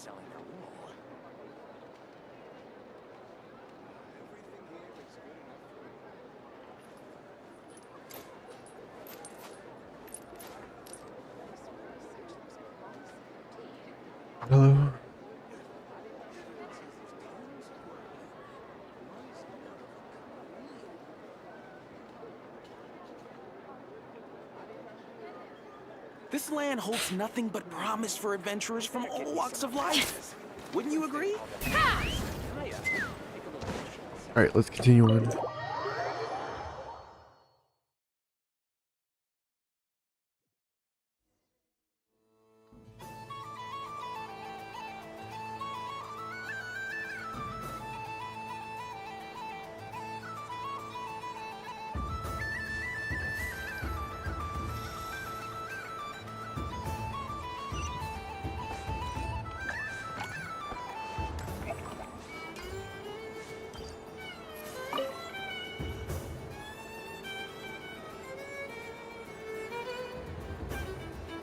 selling their wool. Hello. This land holds nothing but promise for adventurers from all walks of life. Wouldn't you agree? All right, let's continue on.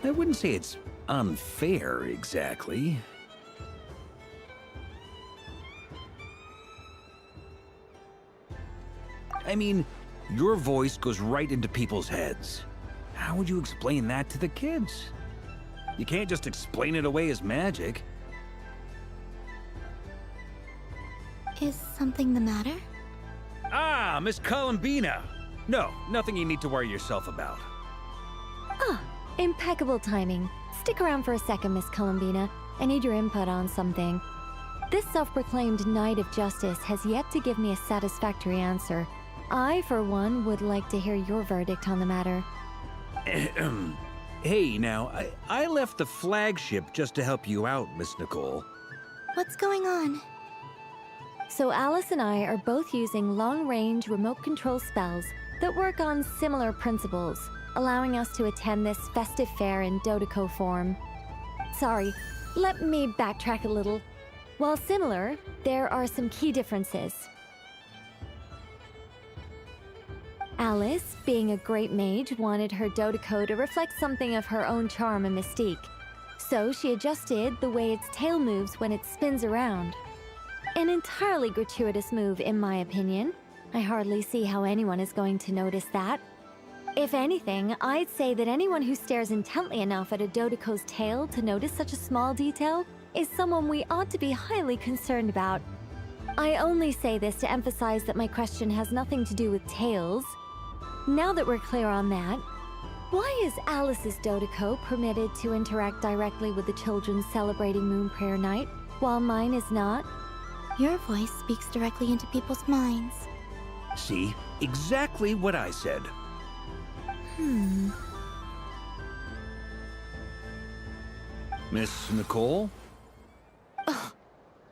I wouldn't say it's unfair, exactly. I mean, your voice goes right into people's heads. How would you explain that to the kids? You can't just explain it away as magic. Is something the matter? Ah, Miss Columbina! No, nothing you need to worry yourself about. Ah, impeccable timing. Stick around for a second, Miss Columbina. I need your input on something. This self-proclaimed Knight of Justice has yet to give me a satisfactory answer. I, for one, would like to hear your verdict on the matter. Hey, now, I left the flagship just to help you out, Miss Nicole. What's going on? So Alice and I are both using long-range remote control spells that work on similar principles, allowing us to attend this festive fair in Dodeco form. Sorry, let me backtrack a little. While similar, there are some key differences. Alice, being a great mage, wanted her Dodeco to reflect something of her own charm and mystique. So she adjusted the way its tail moves when it spins around. An entirely gratuitous move, in my opinion. I hardly see how anyone is going to notice that. If anything, I'd say that anyone who stares intently enough at a Dodeco's tail to notice such a small detail is someone we ought to be highly concerned about. I only say this to emphasize that my question has nothing to do with tails. Now that we're clear on that, why is Alice's Dodeco permitted to interact directly with the children celebrating Moon Prayer Night, while mine is not? Your voice speaks directly into people's minds. See? Exactly what I said. Miss Nicole? Ugh,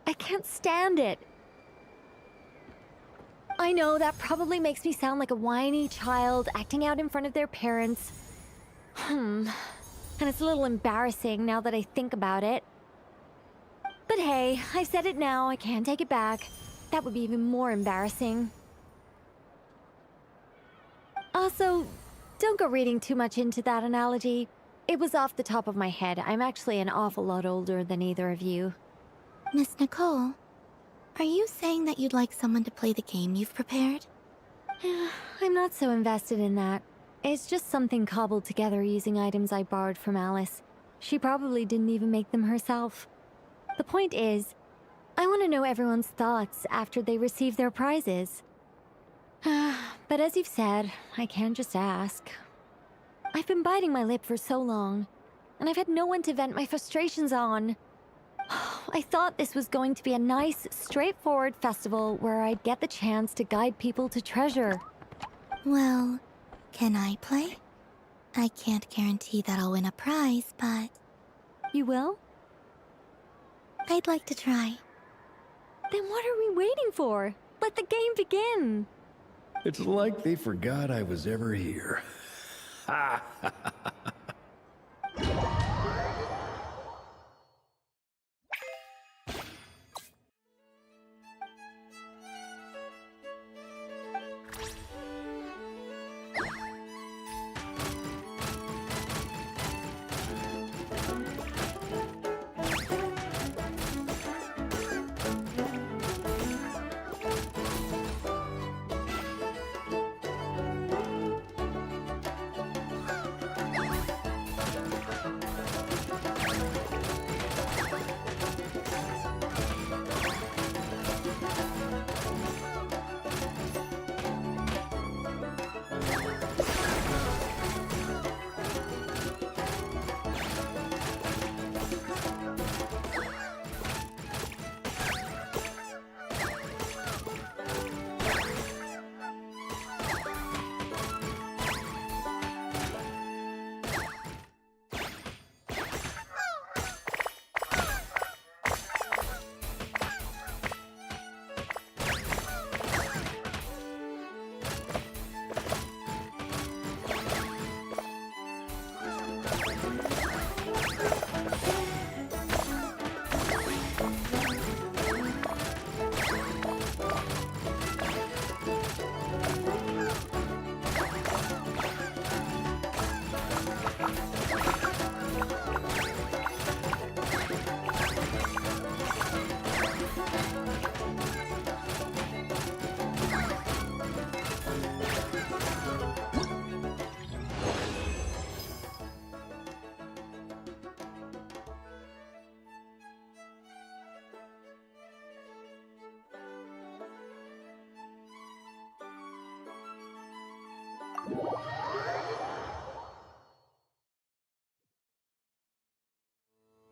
I can't stand it. I know that probably makes me sound like a whiny child acting out in front of their parents. And it's a little embarrassing now that I think about it. But hey, I said it now, I can't take it back. That would be even more embarrassing. Also, don't go reading too much into that analogy. It was off the top of my head. I'm actually an awful lot older than either of you. Miss Nicole, are you saying that you'd like someone to play the game you've prepared? I'm not so invested in that. It's just something cobbled together using items I borrowed from Alice. She probably didn't even make them herself. The point is, I want to know everyone's thoughts after they receive their prizes. But as you've said, I can't just ask. I've been biting my lip for so long, and I've had no one to vent my frustrations on. I thought this was going to be a nice, straightforward festival where I'd get the chance to guide people to treasure. Well, can I play? I can't guarantee that I'll win a prize, but You will? I'd like to try. Then what are we waiting for? Let the game begin! It's like they forgot I was ever here. Ha!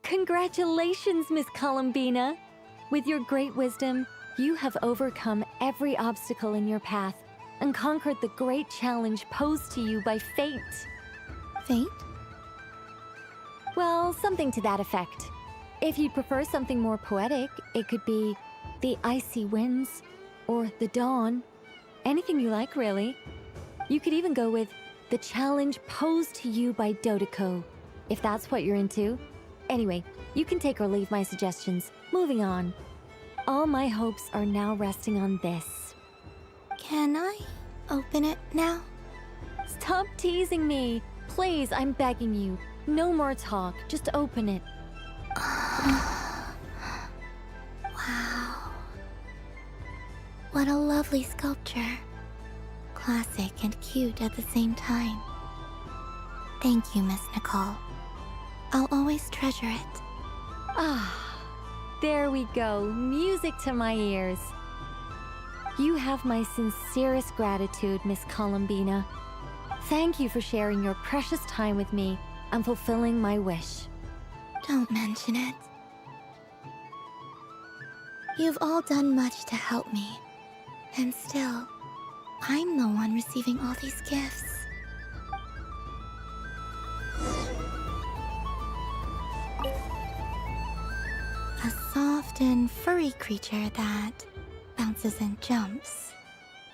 Congratulations, Miss Columbina! With your great wisdom, you have overcome every obstacle in your path and conquered the great challenge posed to you by fate. Fate? Well, something to that effect. If you'd prefer something more poetic, it could be the icy winds or the dawn. Anything you like, really. You could even go with the challenge posed to you by Dodoko, if that's what you're into. Anyway, you can take or leave my suggestions. Moving on. All my hopes are now resting on this. Can I open it now? Stop teasing me. Please, I'm begging you. No more talk. Just open it. Wow. What a lovely sculpture. Classic and cute at the same time. Thank you, Miss Nicole. I'll always treasure it. Ah, there we go. Music to my ears. You have my sincerest gratitude, Miss Columbina. Thank you for sharing your precious time with me and fulfilling my wish. Don't mention it. You've all done much to help me. And still, I'm the one receiving all these gifts. A soft and furry creature that bounces and jumps.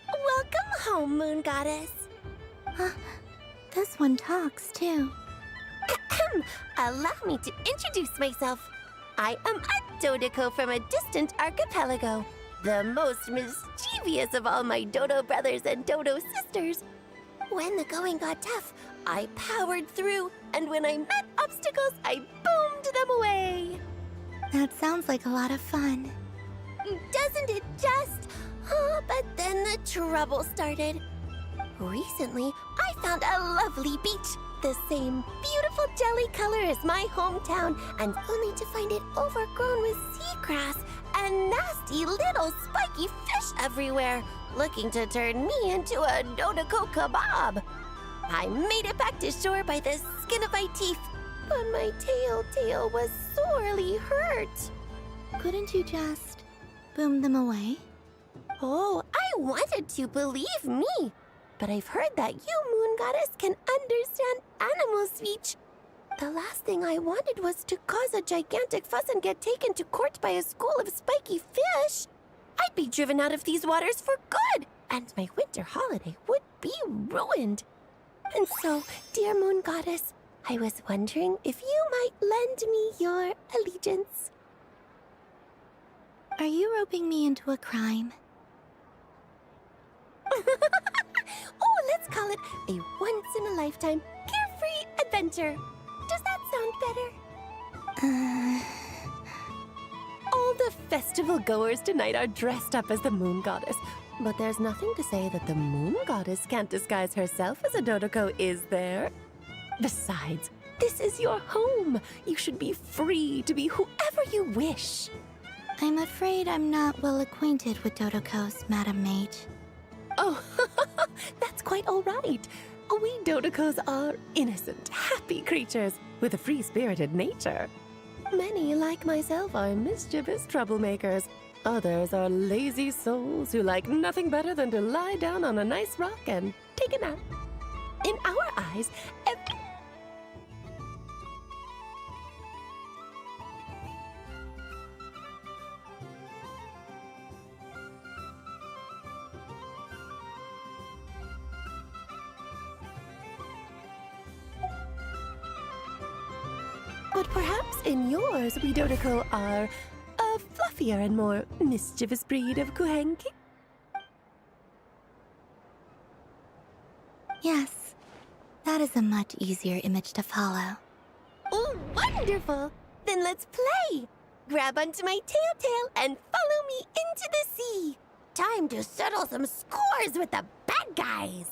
Welcome home, Moon Goddess. This one talks too. Allow me to introduce myself. I am a Dodoko from a distant archipelago, the most mischievous of all my Dodo brothers and Dodo sisters. When the going got tough, I powered through, and when I met obstacles, I boomed them away. That sounds like a lot of fun. Doesn't it just? But then the trouble started. Recently, I found a lovely beach, the same beautiful jelly color as my hometown, and only to find it overgrown with seagrass and nasty little spiky fish everywhere, looking to turn me into a Dodoko kebab. I made it back to shore by the skin of my teeth, but my tail was sorely hurt. Couldn't you just boom them away? Oh, I wanted to, believe me. But I've heard that you, Moon Goddess, can understand animal speech. The last thing I wanted was to cause a gigantic fuss and get taken to court by a school of spiky fish. I'd be driven out of these waters for good, and my winter holiday would be ruined. And so, dear Moon Goddess, I was wondering if you might lend me your allegiance. Are you roping me into a crime? Oh, let's call it a once-in-a-lifetime carefree adventure. Does that sound better? All the festival goers tonight are dressed up as the Moon Goddess. But there's nothing to say that the Moon Goddess can't disguise herself as a Dodoko, is there? Besides, this is your home. You should be free to be whoever you wish. I'm afraid I'm not well acquainted with Dodokos, Madam Mage. Oh, that's quite all right. We Dodokos are innocent, happy creatures with a free-spirited nature. Many, like myself, are mischievous troublemakers. Others are lazy souls who like nothing better than to lie down on a nice rock and take a nap. In our eyes, but perhaps in yours, we Dodoko are a fluffier and more mischievous breed of Kuhenki. Yes, that is a much easier image to follow. Oh, wonderful! Then let's play! Grab onto my tail and follow me into the sea! Time to settle some scores with the bad guys!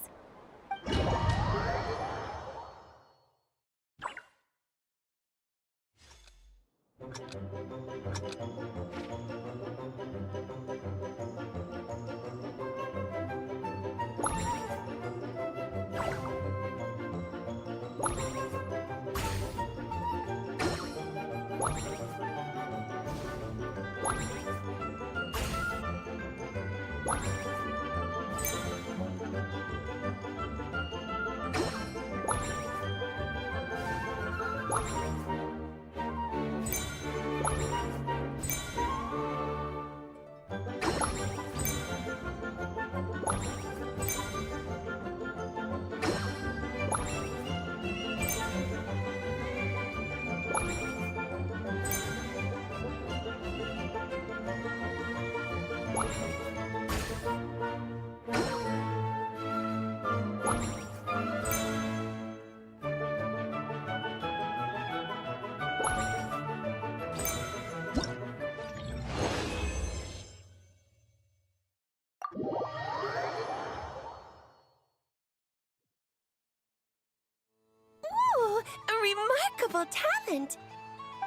Ooh, a remarkable talent.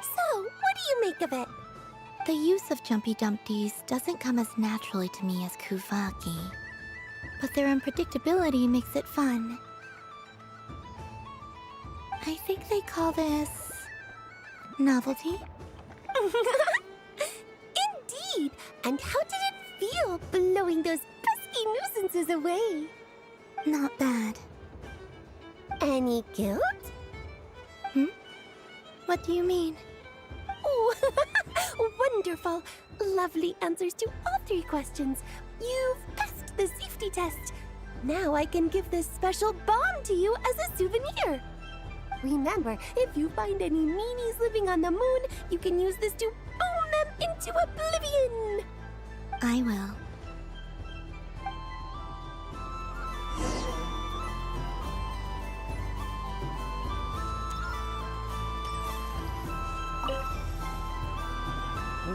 So, what do you make of it? The use of Jumpy Dumpties doesn't come as naturally to me as Kuvaki, but their unpredictability makes it fun. I think they call this novelty. Indeed! And how did it feel blowing those pesky nuisances away? Not bad. Any guilt? What do you mean? Oh, wonderful! Lovely answers to all 3 questions. You've passed the safety test. Now I can give this special bomb to you as a souvenir. Remember, if you find any meanies living on the moon, you can use this to boom them into oblivion. I will.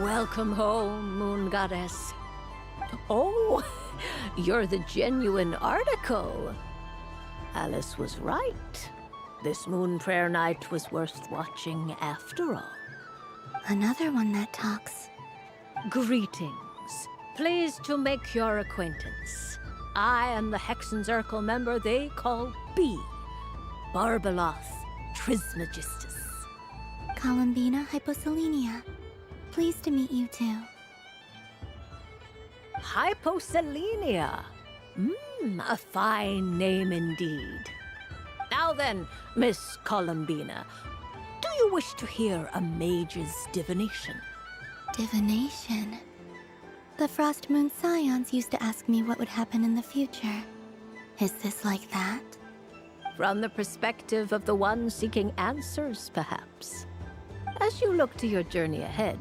Welcome home, Moon Goddess. Oh, you're the genuine article. Alice was right. This moon prayer night was worth watching after all. Another one that talks. Greetings. Pleased to make your acquaintance. I am the Hexenzirkel member they call B. Barbeloth Trismegistus. Columbina Hyposelenia. Pleased to meet you too. Hyposelenia. A fine name indeed. Now then, Miss Columbina, do you wish to hear a mage's divination? Divination. The Frost Moon Scions used to ask me what would happen in the future. Is this like that? From the perspective of the one seeking answers, perhaps. As you look to your journey ahead,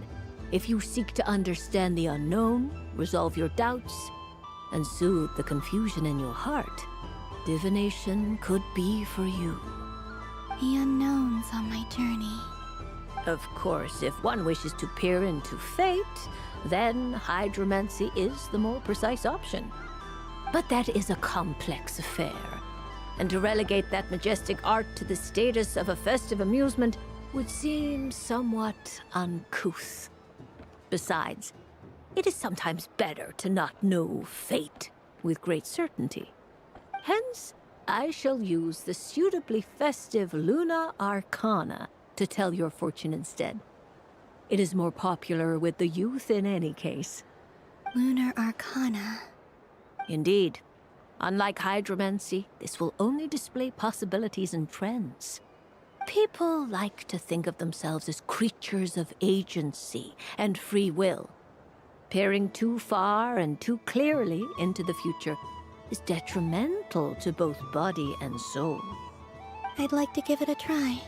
if you seek to understand the unknown, resolve your doubts, and soothe the confusion in your heart, divination could be for you. The unknowns on my journey. Of course, if one wishes to peer into fate, then hydromancy is the more precise option. But that is a complex affair, and to relegate that majestic art to the status of a festive amusement would seem somewhat uncouth. Besides, it is sometimes better to not know fate with great certainty. Hence, I shall use the suitably festive Luna Arcana to tell your fortune instead. It is more popular with the youth in any case. Lunar Arcana. Indeed. Unlike hydromancy, this will only display possibilities and trends. People like to think of themselves as creatures of agency and free will. Peering too far and too clearly into the future is detrimental to both body and soul. I'd like to give it a try.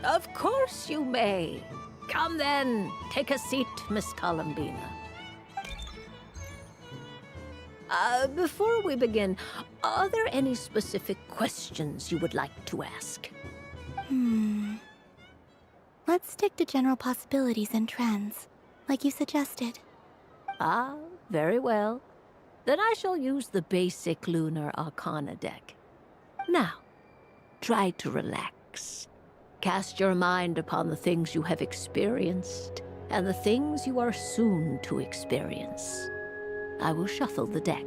Of course you may. Come then, take a seat, Miss Columbina. Before we begin, are there any specific questions you would like to ask? Let's stick to general possibilities and trends, like you suggested. Ah, very well. Then I shall use the basic Lunar Arcana deck. Now, try to relax. Cast your mind upon the things you have experienced and the things you are soon to experience. I will shuffle the deck.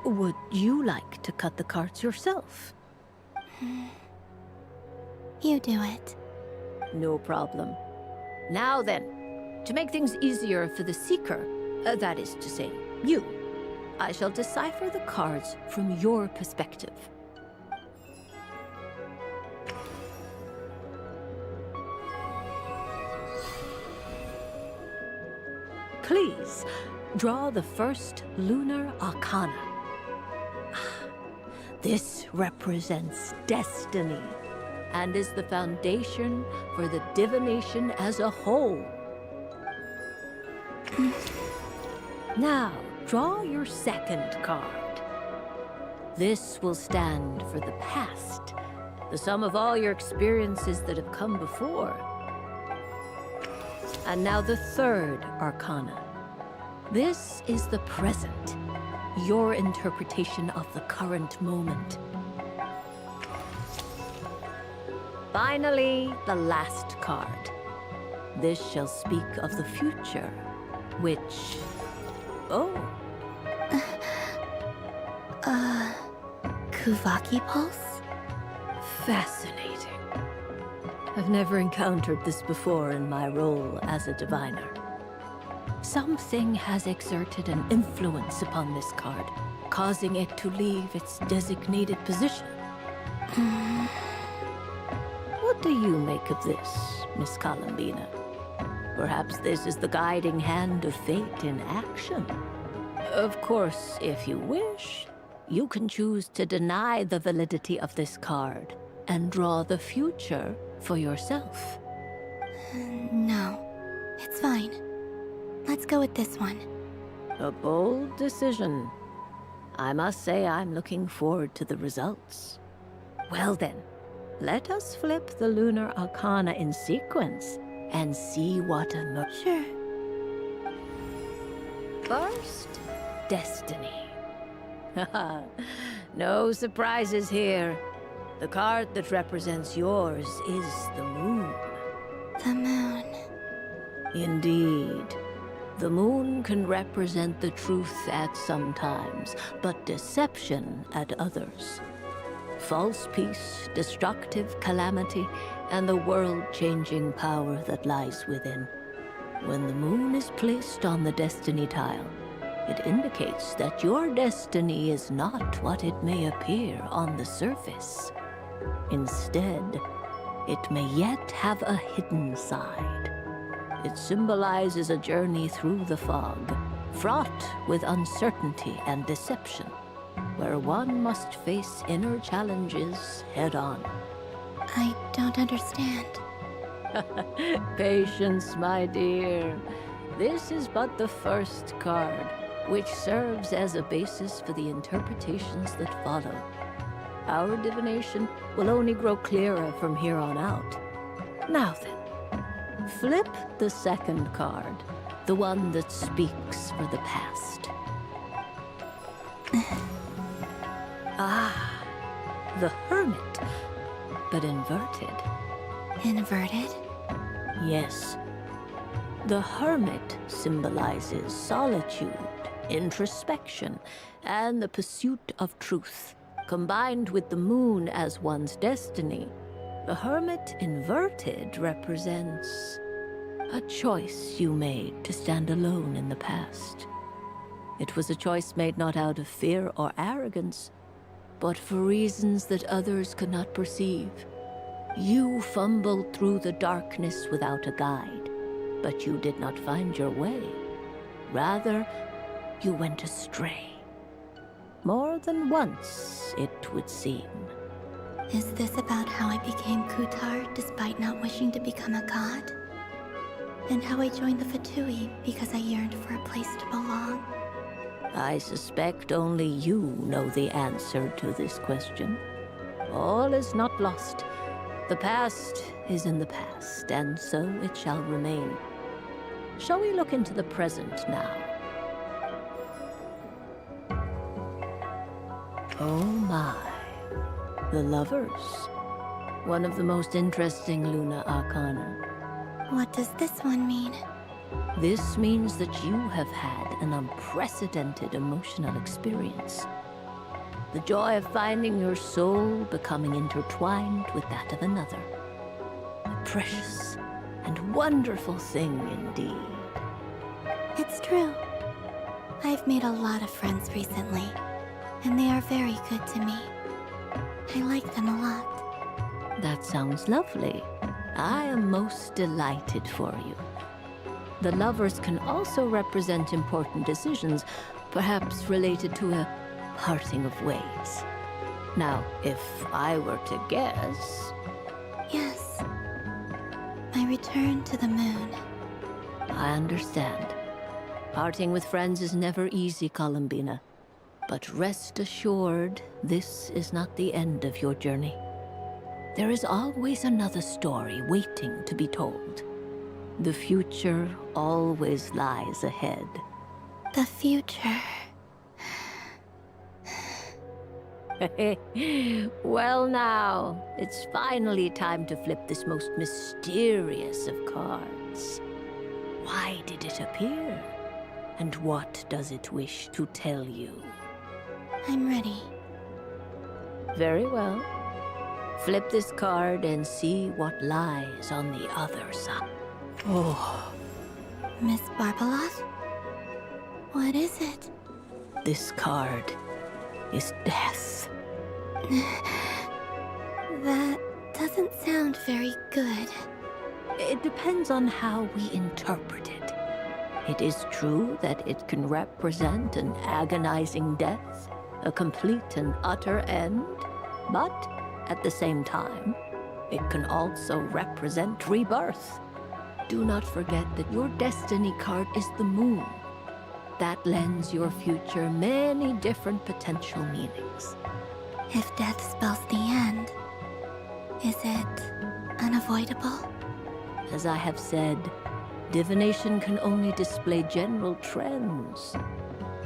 Would you like to cut the cards yourself? You do it. No problem. Now then, to make things easier for the Seeker, that is to say, you, I shall decipher the cards from your perspective. Please, draw the first lunar arcana. This represents destiny and is the foundation for the divination as a whole. Now, draw your second card. This will stand for the past, the sum of all your experiences that have come before. And now the third arcana. This is the present, your interpretation of the current moment. Finally, the last card. This shall speak of the future, which... Oh, Kuvaki Pulse? fascinating. I've never encountered this before in my role as a diviner. Something has exerted an influence upon this card, causing it to leave its designated position. What do you make of this, Miss Columbina? Perhaps this is the guiding hand of fate in action. Of course, if you wish, you can choose to deny the validity of this card and draw the future for yourself. No, it's fine. Let's go with this one. A bold decision. I must say I'm looking forward to the results. Well then, let us flip the lunar arcana in sequence and see what emerges. Sure. First, destiny. No surprises here. The card that represents yours is the moon. The moon. Indeed. The moon can represent the truth at some times, but deception at others. False peace, destructive calamity, and the world-changing power that lies within. When the moon is placed on the destiny tile, it indicates that your destiny is not what it may appear on the surface. Instead, it may yet have a hidden side. It symbolizes a journey through the fog, fraught with uncertainty and deception, where one must face inner challenges head-on. I don't understand. Patience, my dear. This is but the first card, which serves as a basis for the interpretations that follow. Our divination will only grow clearer from here on out. Now then, flip the second card, the one that speaks for the past. The Hermit, but inverted. Inverted? Yes. The Hermit symbolizes solitude, introspection, and the pursuit of truth. Combined with the moon as one's destiny, the Hermit inverted represents a choice you made to stand alone in the past. It was a choice made not out of fear or arrogance, but for reasons that others could not perceive. You fumbled through the darkness without a guide, but you did not find your way. Rather, you went astray. More than once, it would seem. Is this about how I became Kutar despite not wishing to become a god? And how I joined the Fatui because I yearned for a place to belong? I suspect only you know the answer to this question. All is not lost. The past is in the past, and so it shall remain. Shall we look into the present now? Oh my. The Lovers. One of the most interesting Luna Arcana. What does this one mean? This means that you have had an unprecedented emotional experience. The joy of finding your soul becoming intertwined with that of another. precious and wonderful thing indeed. It's true. I've made a lot of friends recently, and they are very good to me. I like them a lot. That sounds lovely. I am most delighted for you. The lovers can also represent important decisions, perhaps related to a parting of ways. Now, if I were to guess... Yes. My return to the moon. I understand. Parting with friends is never easy, Columbina. But rest assured, this is not the end of your journey. There is always another story waiting to be told. The future always lies ahead. The future. Well now, it's finally time to flip this most mysterious of cards. Why did it appear? And what does it wish to tell you? I'm ready. Very well. Flip this card and see what lies on the other side. Oh, Miss Barbalot? What is it? this card is death. That doesn't sound very good. It depends on how we interpret it. It is true that it can represent an agonizing death, a complete and utter end, but at the same time, it can also represent rebirth. Do not forget that your destiny card is the moon. That lends your future many different potential meanings. If death spells the end, is it unavoidable? As I have said, divination can only display general trends.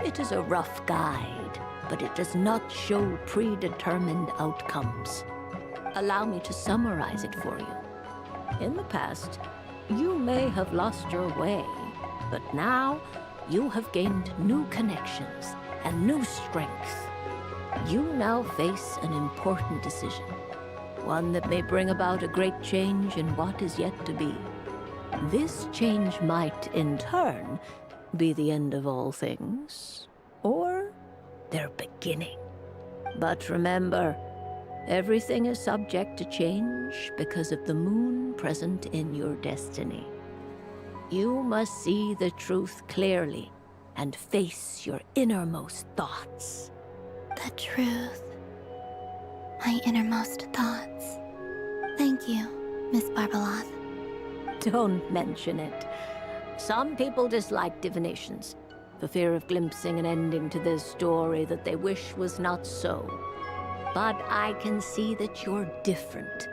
It is a rough guide, but it does not show predetermined outcomes. Allow me to summarize it for you. In the past, you may have lost your way, but now you have gained new connections and new strength. You now face an important decision, one that may bring about a great change in what is yet to be. This change might, in turn, be the end of all things, or their beginning. But remember, everything is subject to change because of the moon present in your destiny. You must see the truth clearly and face your innermost thoughts. The truth. My innermost thoughts. Thank you, Miss Barbalot. Don't mention it. Some people dislike divinations, for fear of glimpsing an ending to their story that they wish was not so. But I can see that you're different.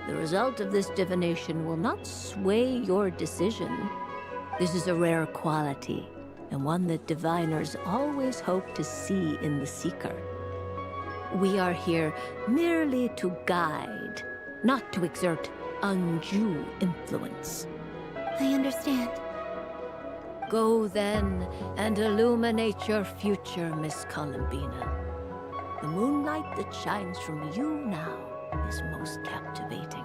The result of this divination will not sway your decision. This is a rare quality, and one that diviners always hope to see in the seeker. We are here merely to guide, not to exert undue influence. I understand. Go then and illuminate your future, Miss Columbina. The moonlight that shines from you now is most captivating.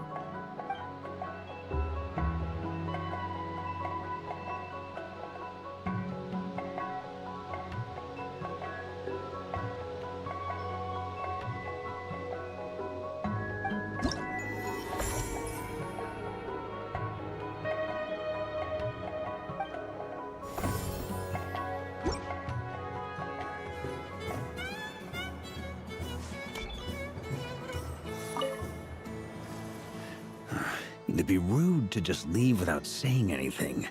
It'd be rude to just leave without saying anything.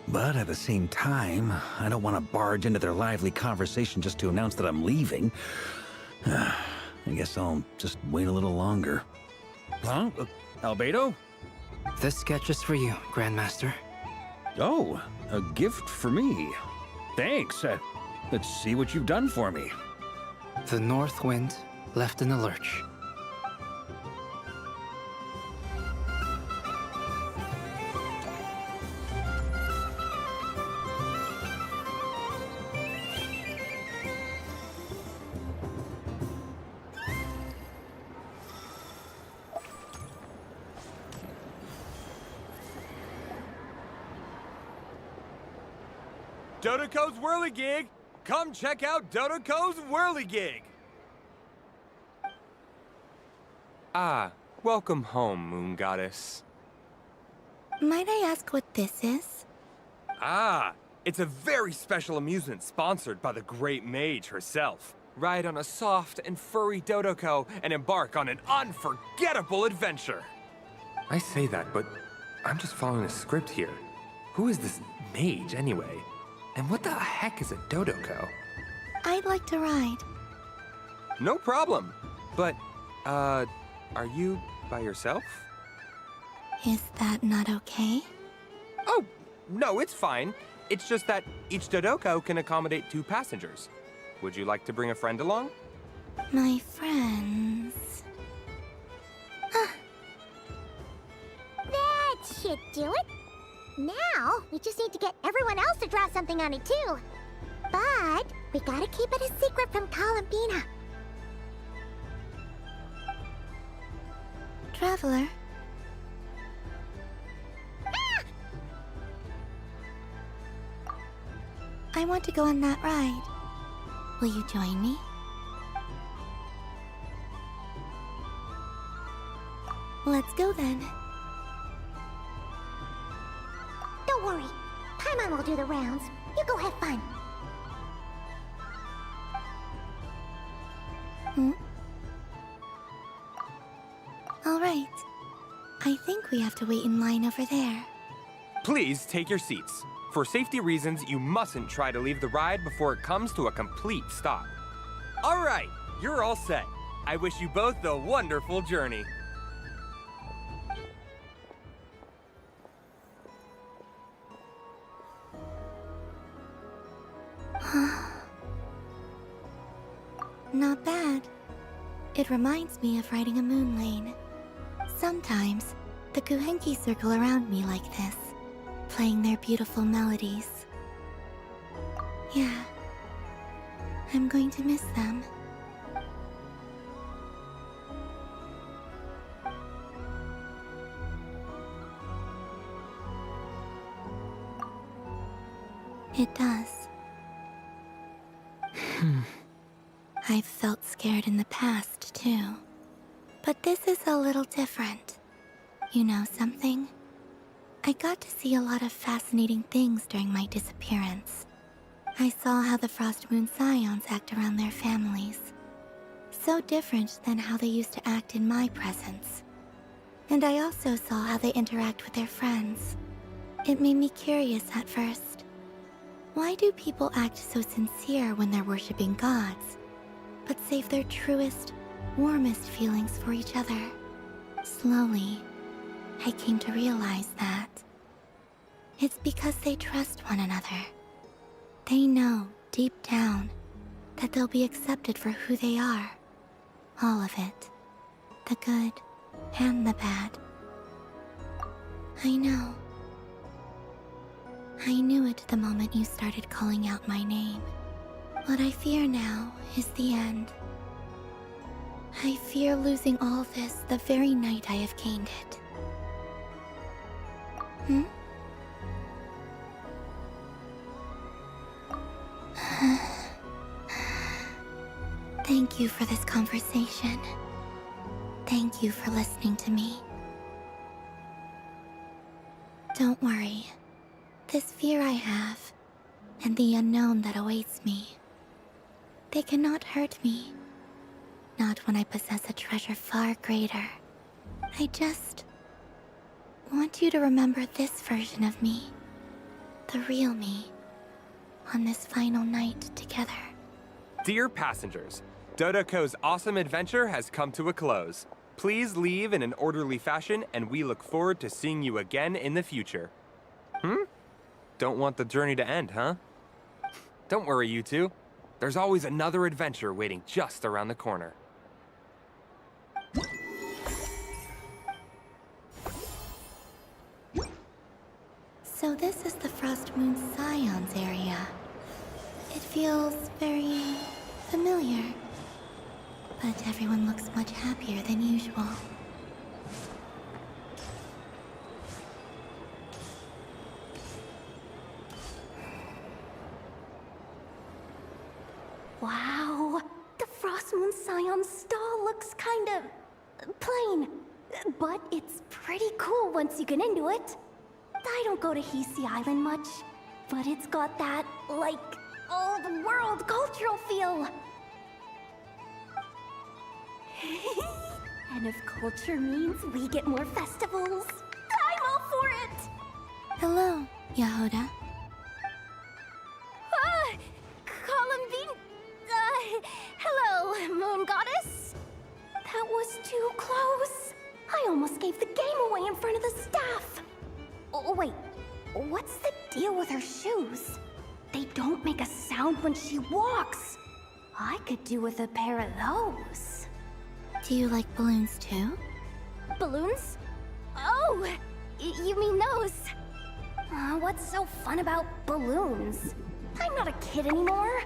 But at the same time, I don't want to barge into their lively conversation just to announce that I'm leaving. I guess I'll just wait a little longer. Huh? Albedo? This sketch is for you, Grandmaster. Oh, a gift for me. Thanks. Let's see what you've done for me. The North Wind left in a lurch. Dodoko's Whirligig! Come check out Dodoko's Whirligig! Ah, welcome home, Moon Goddess. Might I ask what this is? Ah, it's a very special amusement sponsored by the Great Mage herself. Ride on a soft and furry Dodoko and embark on an unforgettable adventure. I say that, but I'm just following a script here. Who is this mage, anyway? And what the heck is a Dodoko? I'd like to ride. No problem. But, are you by yourself? Is that not okay? Oh, no, it's fine. It's just that each Dodoko can accommodate 2 passengers. Would you like to bring a friend along? My friends... That should do it. Now, we just need to get everyone else to draw something on it too. But we gotta keep it a secret from Columbina. Traveler? I want to go on that ride. Will you join me? Let's go then. Don't worry. Paimon will do the rounds. You go have fun. All right. I think we have to wait in line over there. Please take your seats. For safety reasons, you mustn't try to leave the ride before it comes to a complete stop. All right, you're all set. I wish you both a wonderful journey. Not bad. It reminds me of riding a moon lane. Sometimes, the Kuhenki circle around me like this, playing their beautiful melodies. Yeah, I'm going to miss them. It does. I've felt scared in the past, too. But this is a little different. You know something? I got to see a lot of fascinating things during my disappearance. I saw how the Frost Moon Scions act around their families. So different than how they used to act in my presence. And I also saw how they interact with their friends. It made me curious at first. Why do people act so sincere when they're worshipping gods, but save their truest, warmest feelings for each other? Slowly, I came to realize that it's because they trust one another. They know, deep down, that they'll be accepted for who they are. All of it. The good and the bad. I know. I knew it the moment you started calling out my name. What I fear now is the end. I fear losing all this the very night I have gained it. Thank you for this conversation. Thank you for listening to me. Don't worry. This fear I have, and the unknown that awaits me, they cannot hurt me. Not when I possess a treasure far greater. I just want you to remember this version of me, the real me, on this final night together. Dear passengers, Dodoko's awesome adventure has come to a close. Please leave in an orderly fashion, and we look forward to seeing you again in the future. Don't want the journey to end, huh? Don't worry, you two. There's always another adventure waiting just around the corner. So this is the Frost Moon Scions area. It feels very familiar. But everyone looks much happier than usual. Wow, the Frost Moon Scion stall looks kind of plain, but it's pretty cool once you get into it. I don't go to Hisi Island much, but it's got that, like, old world cultural feel. And if culture means we get more festivals, I'm all for it! Hello, Yehoda. Columbine... hello, Moon Goddess? That was too close. I almost gave the game away in front of the staff. Oh, wait, what's the deal with her shoes? They don't make a sound when she walks. I could do with a pair of those. Do you like balloons too? Balloons? Oh, you mean those? What's so fun about balloons? I'm not a kid anymore.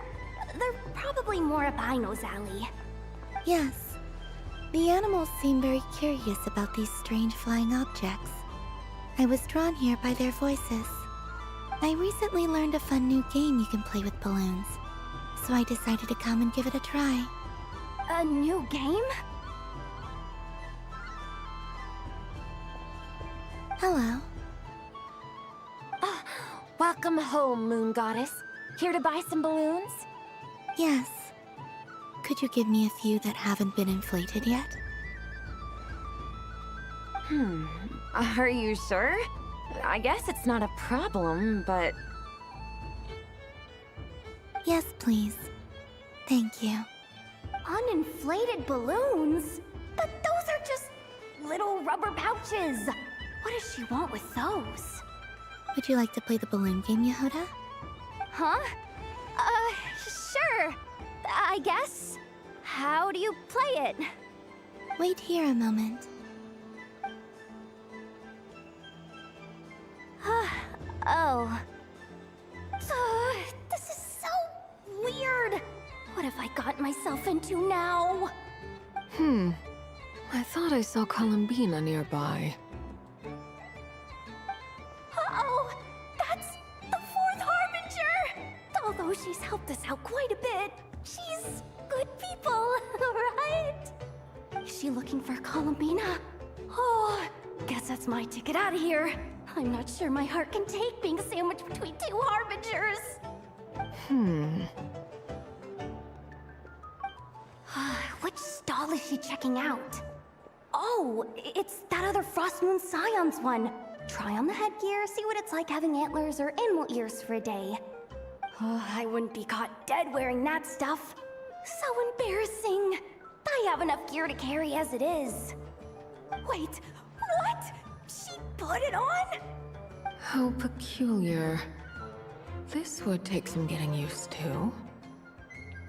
They're probably more up Aino's alley. Yes. The animals seem very curious about these strange flying objects. I was drawn here by their voices. I recently learned a fun new game you can play with balloons, so I decided to come and give it a try. A new game? Hello. Welcome home, Moon Goddess. Here to buy some balloons? Yes. Could you give me a few that haven't been inflated yet? Are you sure? I guess it's not a problem, but... Yes, please. Thank you. Uninflated balloons? But those are just little rubber pouches. What does she want with those? Would you like to play the balloon game, Yehoda? Huh? Sure. I guess. How do you play it? Wait here a moment. Oh. This is so weird. What have I got myself into now? I thought I saw Columbina nearby. Uh-oh! That's the fourth Harbinger! Although she's helped us out quite a bit, she's good people, right? Is she looking for Columbina? Oh, guess that's my ticket out of here. I'm not sure my heart can take being sandwiched between two Harbingers. Which stall is she checking out? Oh, it's that other Frost Moon Scion's one. Try on the headgear, see what it's like having antlers or animal ears for a day. Oh, I wouldn't be caught dead wearing that stuff. So embarrassing. I have enough gear to carry as it is. Wait, what? She put it on? How peculiar. This would take some getting used to.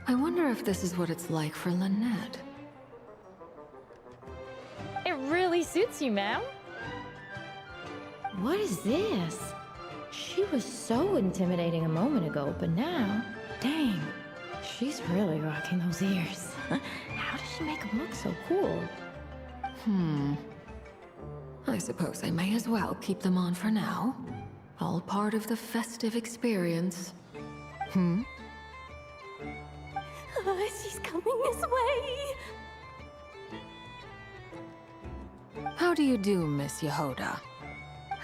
I wonder if this is what it's like for Lynette. It really suits you, ma'am. What is this? She was so intimidating a moment ago, but now, dang, she's really rocking those ears. How does she make them look so cool? I suppose I may as well keep them on for now. All part of the festive experience. She's coming this way. How do you do, Miss Yehoda?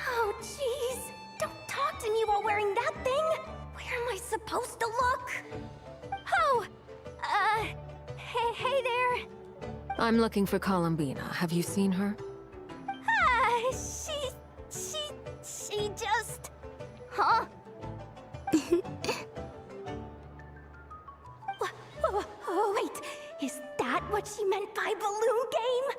Oh, jeez. Don't talk to me while wearing that thing. Where am I supposed to look? Oh, hey there. I'm looking for Columbina. Have you seen her? She just... Huh? Oh, wait. Is that what she meant by balloon game?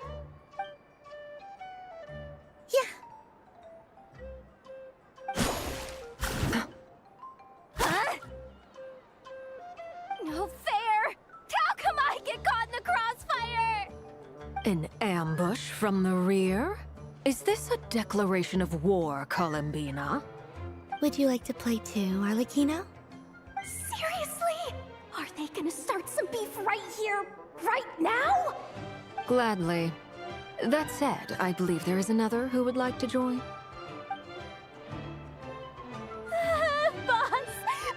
Huh? No fair! How come I get caught in the crossfire? An ambush from the rear? Is this a declaration of war, Columbina? Would you like to play too, Arlecchino? Seriously? Are they gonna start some beef right here, right now? Gladly. That said, I believe there is another who would like to join.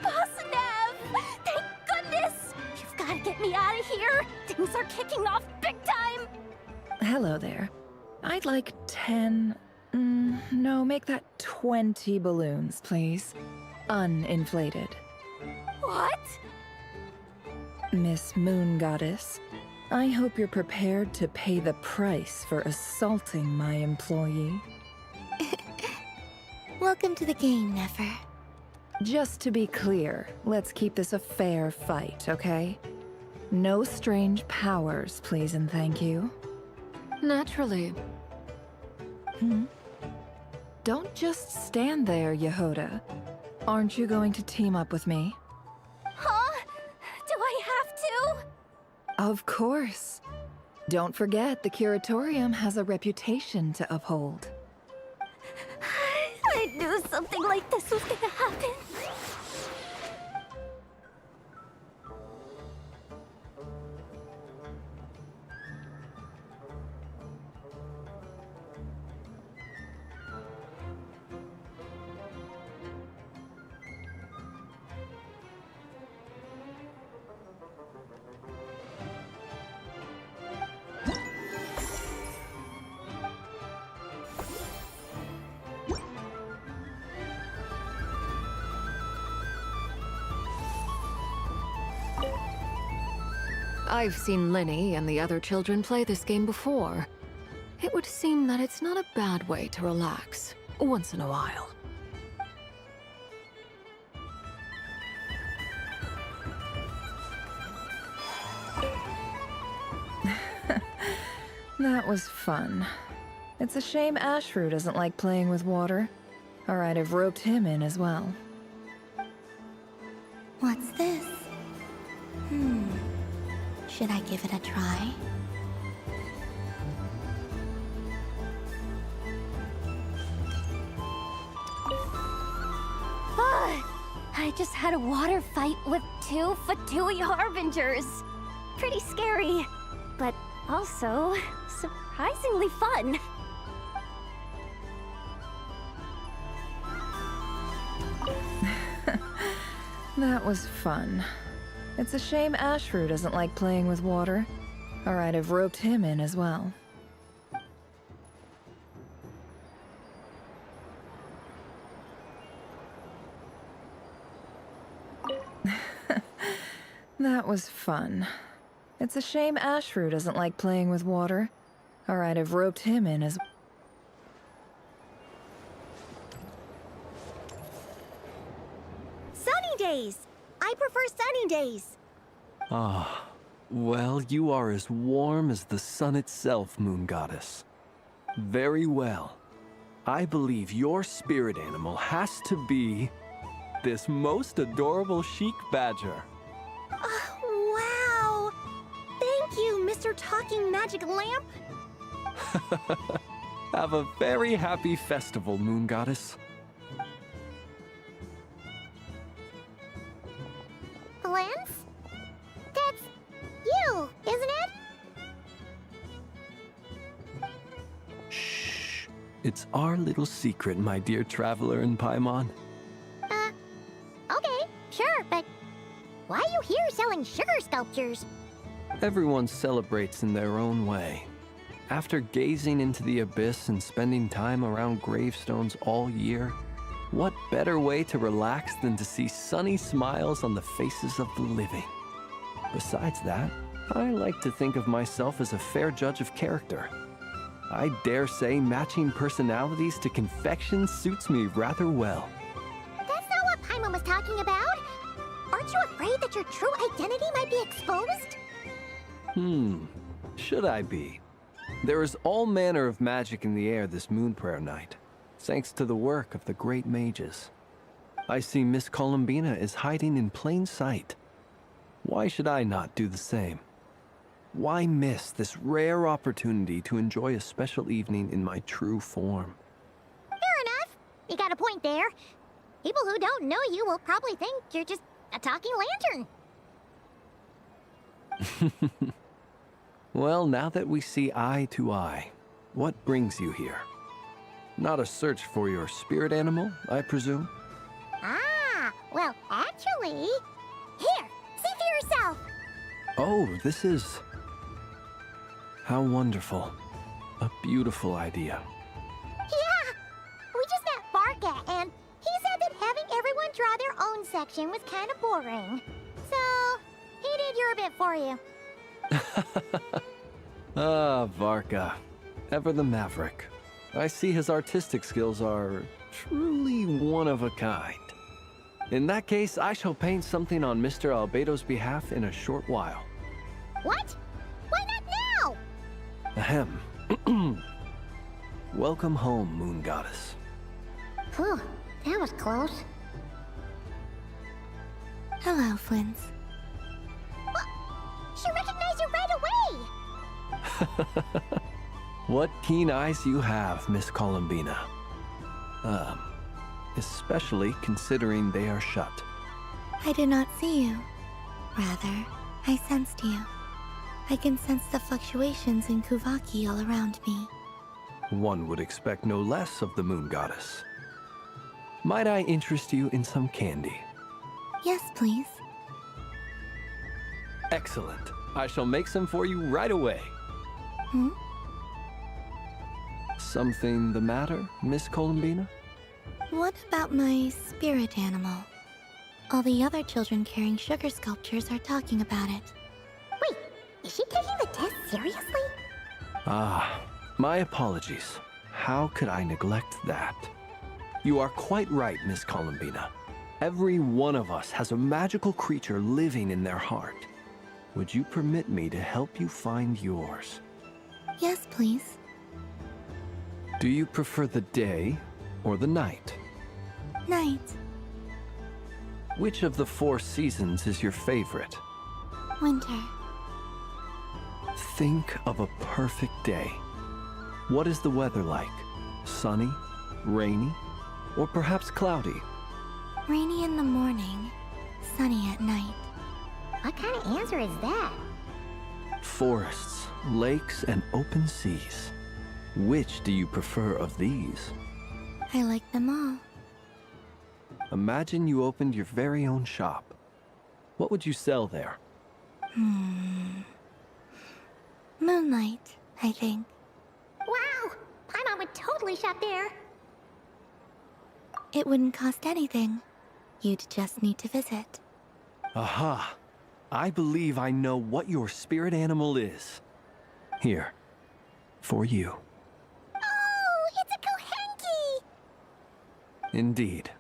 Boss Nev! Thank goodness! You've got get me out of here! Things are kicking off big time! Hello there. I'd like 10... no, make that 20 balloons, please. Uninflated. What? Miss Moon Goddess, I hope you're prepared to pay the price for assaulting my employee. Welcome to the game, Nefer. Just to be clear, let's keep this a fair fight, okay? No strange powers, please and thank you. Naturally. Don't just stand there, Yehoda. Aren't you going to team up with me? Huh? Do I have to? Of course. Don't forget, the Curatorium has a reputation to uphold. I knew something like this was gonna happen. I've seen Linny and the other children play this game before. It would seem that it's not a bad way to relax, once in a while. That was fun. It's a shame Ashru doesn't like playing with water. Alright, I've roped him in as well. What's this? Should I give it a try? I just had a water fight with 2 Fatui Harbingers. Pretty scary, but also surprisingly fun. That was fun. It's a shame Ashru doesn't like playing with water. Alright, I've roped him in as well. That was fun. It's a shame Ashru doesn't like playing with water. Alright, I've roped him in as well. Sunny days! I prefer sunny days. Ah, well, you are as warm as the sun itself, Moon Goddess. Very well. I believe your spirit animal has to be this most adorable chic badger. Wow! Thank you, Mr. Talking Magic Lamp. Have a very happy festival, Moon Goddess. Lance? That's you, isn't it? Shh. It's our little secret, my dear traveler in Paimon. Okay, sure, but why are you here selling sugar sculptures? Everyone celebrates in their own way. After gazing into the abyss and spending time around gravestones all year, what better way to relax than to see sunny smiles on the faces of the living? Besides that, I like to think of myself as a fair judge of character. I dare say matching personalities to confection suits me rather well. That's not what Paimon was talking about. Aren't you afraid that your true identity might be exposed? Should I be? There is all manner of magic in the air this moon prayer night, thanks to the work of the great mages. I see Miss Columbina is hiding in plain sight. Why should I not do the same? Why miss this rare opportunity to enjoy a special evening in my true form? Fair enough. You got a point there. People who don't know you will probably think you're just a talking lantern. Well, now that we see eye to eye, what brings you here? Not a search for your spirit animal, I presume? Ah, well, actually... Here, see for yourself! Oh, this is... How wonderful. A beautiful idea. Yeah! We just met Varka, and he said that having everyone draw their own section was kind of boring. So, he did your bit for you. Ah, Varka. Ever the maverick. I see his artistic skills are truly one of a kind. In that case, I shall paint something on Mr. Albedo's behalf in a short while. What? Why not now? Ahem. Welcome home, Moon Goddess. Whew, that was close. Hello, Flint. What? She recognized you right away! What keen eyes you have, Miss Columbina. Especially considering they are shut. I did not see you. Rather, I sensed you. I can sense the fluctuations in Kuvaki all around me. One would expect no less of the Moon Goddess. Might I interest you in some candy? Yes, please. Excellent. I shall make some for you right away. Hmm? Something the matter, Miss Columbina? What about my spirit animal? All the other children carrying sugar sculptures are talking about it. Wait, is she taking the test seriously? Ah, my apologies. How could I neglect that? You are quite right, Miss Columbina. Every one of us has a magical creature living in their heart. Would you permit me to help you find yours? Yes, please. Do you prefer the day or the night? Night. Which of the 4 seasons is your favorite? Winter. Think of a perfect day. What is the weather like? Sunny, rainy, or perhaps cloudy? Rainy in the morning, sunny at night. What kind of answer is that? Forests, lakes, and open seas. Which do you prefer of these? I like them all. Imagine you opened your very own shop. What would you sell there? Moonlight, I think. Wow! Paimon would totally shop there. It wouldn't cost anything. You'd just need to visit. Aha! I believe I know what your spirit animal is. Here. For you. Oh, it's a Kohenki! Indeed.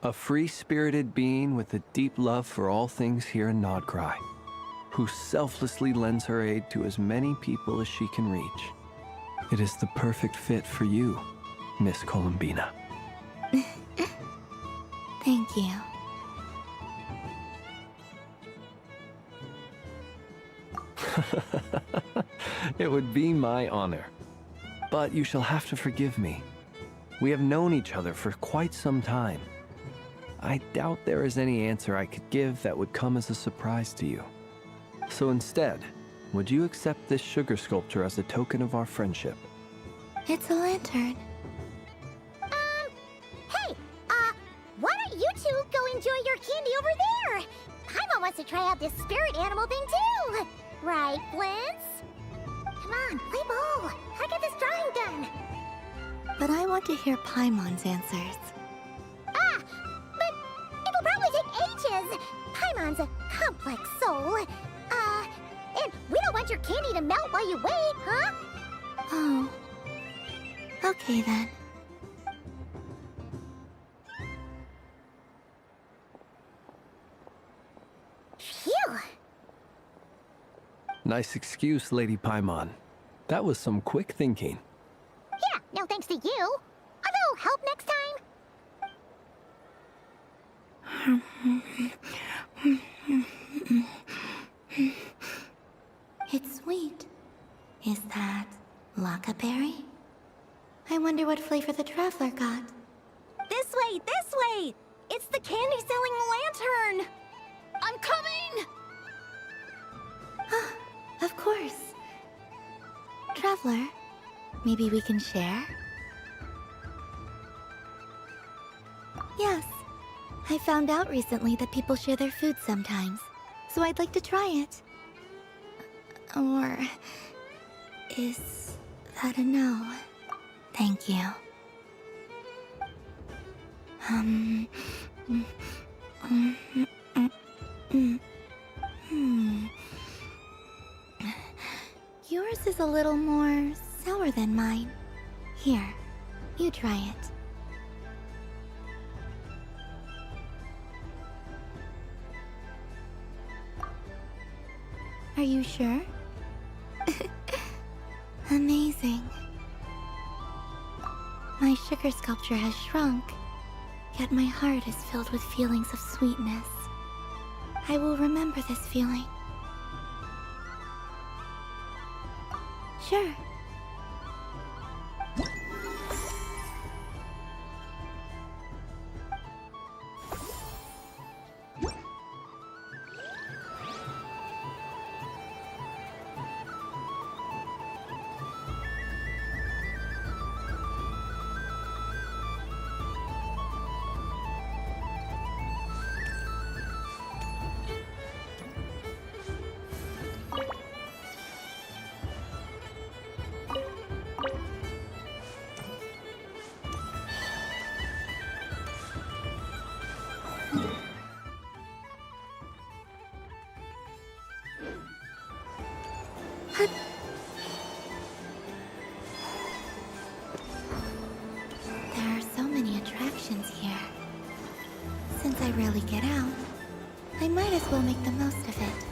A free-spirited being with a deep love for all things here in Nodcry, who selflessly lends her aid to as many people as she can reach. It is the perfect fit for you, Miss Columbina. Thank you. It would be my honor. But you shall have to forgive me. We have known each other for quite some time. I doubt there is any answer I could give that would come as a surprise to you. So instead, would you accept this sugar sculpture as a token of our friendship? It's a lantern. Hey, why don't you two go enjoy your candy over there? Paimon wants to try out this spirit animal thing too. Right, Blintz? Come on, play ball. I get this drawing done. But I want to hear Paimon's answers. Ah, but it'll probably take ages. Paimon's a complex soul. And we don't want your candy to melt while you wait, huh? Oh. Okay then. Phew. Nice excuse, Lady Paimon. That was some quick thinking. Yeah, no thanks to you. A little help next time? It's sweet. Is that Lockaberry? I wonder what flavor the traveler got. This way, this way! It's the candy-selling lantern! I'm coming! Of course. Traveler, maybe we can share? Yes. I found out recently that people share their food sometimes, so I'd like to try it. Or is that a no? Thank you. Yours is a little more sour than mine. Here, you try it. Are you sure? Amazing. My sugar sculpture has shrunk, yet my heart is filled with feelings of sweetness. I will remember this feeling. Sure. There are so many attractions here. Since I rarely get out, I might as well make the most of it.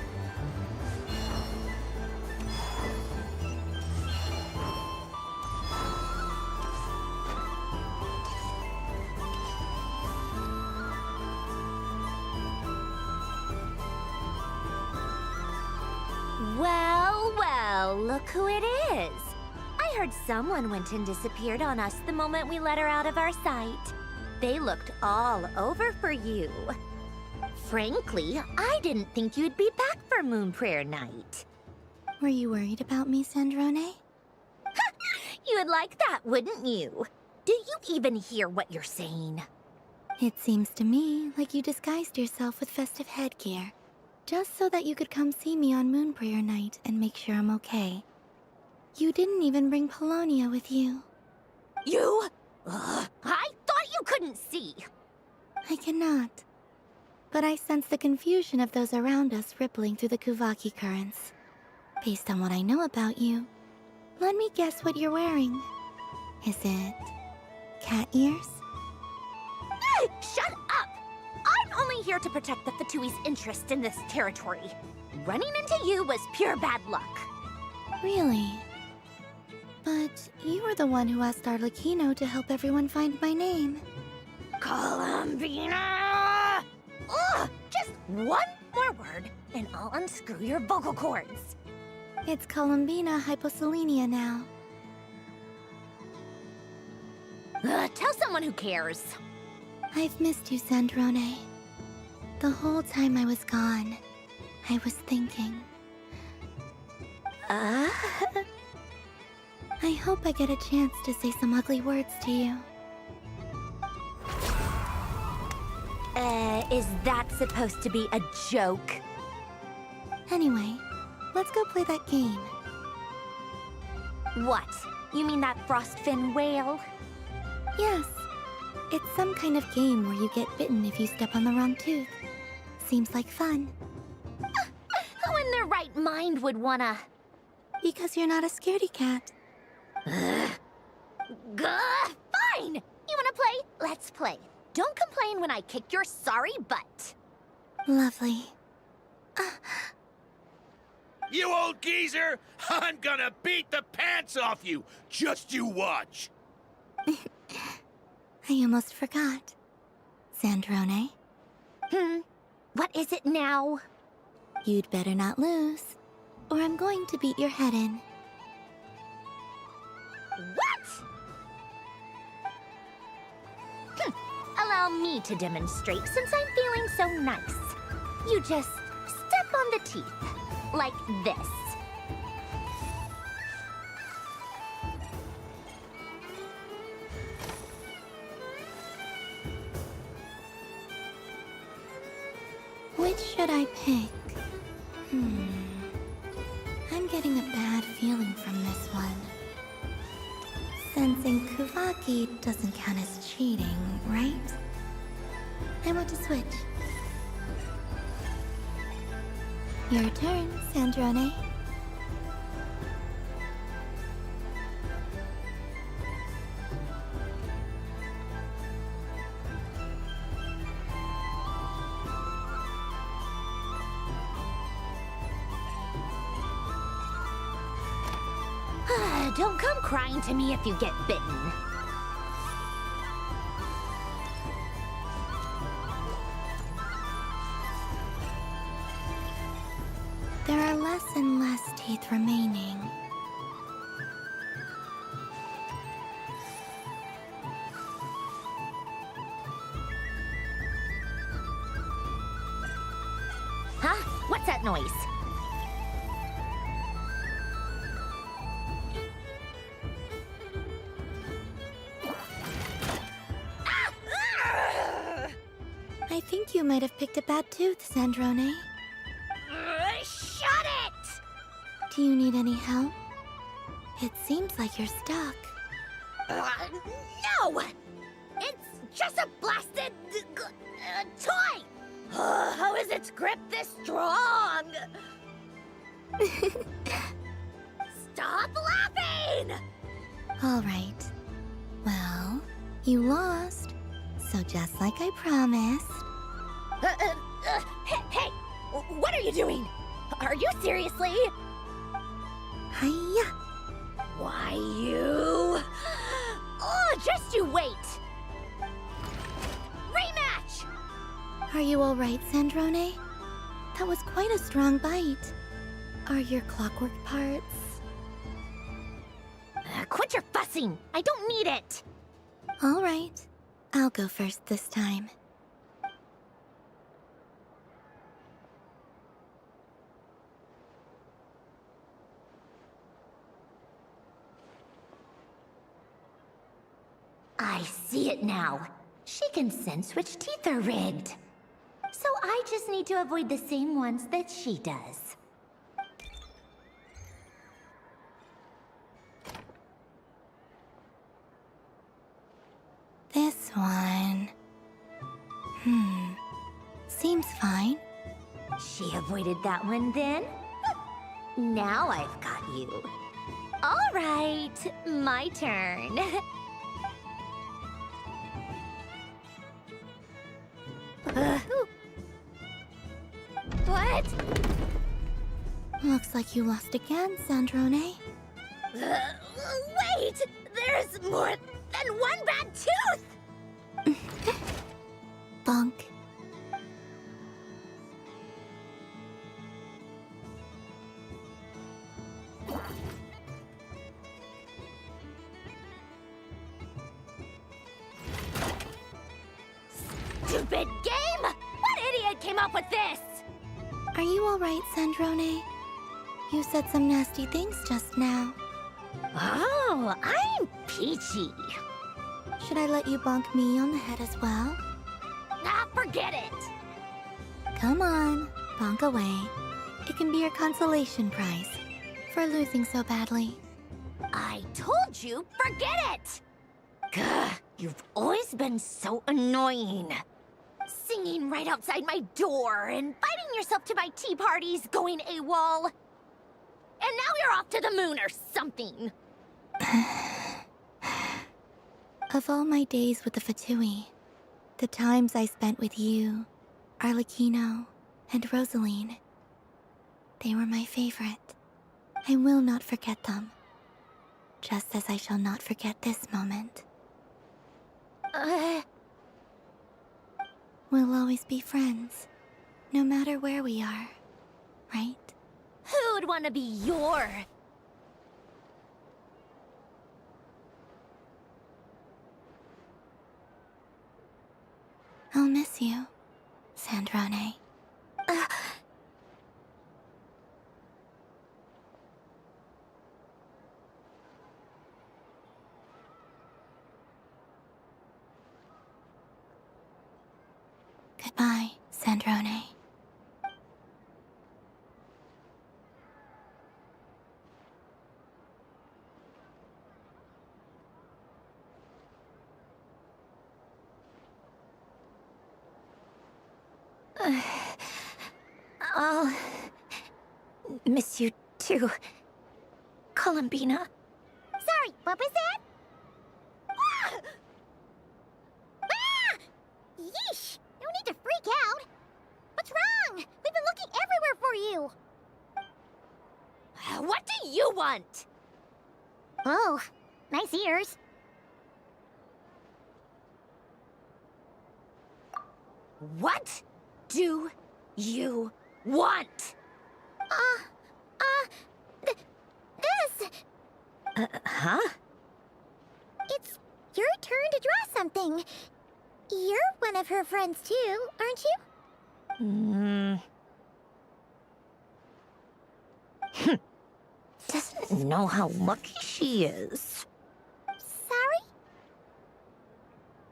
Well, well, look who it is. I heard someone went and disappeared on us the moment we let her out of our sight. They looked all over for you. Frankly, I didn't think you'd be back for Moon Prayer Night. Were you worried about me, Sandrone? You would like that, wouldn't you? Do you even hear what you're saying? It seems to me like you disguised yourself with festive headgear, just so that you could come see me on Moon Prayer Night and make sure I'm okay. You didn't even bring Polonia with you. You? I thought you couldn't see. I cannot. But I sense the confusion of those around us rippling through the Kuvaki currents. Based on what I know about you, let me guess what you're wearing. Is it cat ears? Shut up! I'm only here to protect the Fatui's interest in this territory. Running into you was pure bad luck. Really? But you were the one who asked Arlecchino to help everyone find my name. Columbina! Ugh! Just one more word, and I'll unscrew your vocal cords. It's Columbina Hyposelenia now. Tell someone who cares. I've missed you, Sandrone. The whole time I was gone, I was thinking. I hope I get a chance to say some ugly words to you. Is that supposed to be a joke? Anyway, let's go play that game. What? You mean that frostfin whale? Yes. It's some kind of game where you get bitten if you step on the wrong tooth. Seems like fun. Who in their right mind would wanna... Because you're not a scaredy cat. Fine! You wanna play? Let's play. Don't complain when I kick your sorry butt. Lovely. You old geezer! I'm gonna beat the pants off you! Just you watch! I almost forgot. Sandrone? What is it now? You'd better not lose, or I'm going to beat your head in. What? Allow me to demonstrate since I'm feeling so nice. You just step on the teeth, like this. Which should I pick? I'm Defeat doesn't count as cheating, right? I want to switch. Your turn, Sandrone. Don't come crying to me if you get bitten. There are less and less teeth remaining. Huh? What's that noise? I think you might have picked a bad tooth, Sandrone. Shut it! Do you need any help? It seems like you're stuck. No! It's just a blasted toy! How is its grip this strong? Stop laughing! All right. Well, you lost. So just like I promised... Hey! What are you doing? Are you seriously? Hiya! Why you... Oh, just you wait! Rematch! Are you alright, Sandrone? That was quite a strong bite. Are your clockwork parts... Quit your fussing! I don't need it! Alright. I'll go first this time. I see it now. She can sense which teeth are rigged. So I just need to avoid the same ones that she does. This one... Seems fine. She avoided that one then? Now I've got you. All right, my turn. What? Looks like you lost again, Sandrone. Wait! There's more than one bad tooth! Bonk. Stupid game! What idiot came up with this? Are you alright, Sandrone? You said some nasty things just now. Oh, I'm peachy. Should I let you bonk me on the head as well? Ah, forget it! Come on, bonk away. It can be your consolation prize for losing so badly. I told you, forget it! Gah, you've always been so annoying. Singing right outside my door, inviting yourself to my tea parties, going AWOL. And now you're off to the moon or something. Of all my days with the Fatui, the times I spent with you, Arlecchino, and Rosaline, they were my favorite. I will not forget them. Just as I shall not forget this moment. We'll always be friends, no matter where we are, right? Who'd want to be your... I'll miss you, Sandrone. Goodbye, Sandrone. I'll miss you too, Columbina. Sorry, what was that? Ah! Ah! Yeesh! No need to freak out. What's wrong? We've been looking everywhere for you. What do you want? Oh, nice ears. What do you want? This. Huh? It's your turn to draw something. You're one of her friends too, aren't you? Doesn't know how lucky she is. Sorry?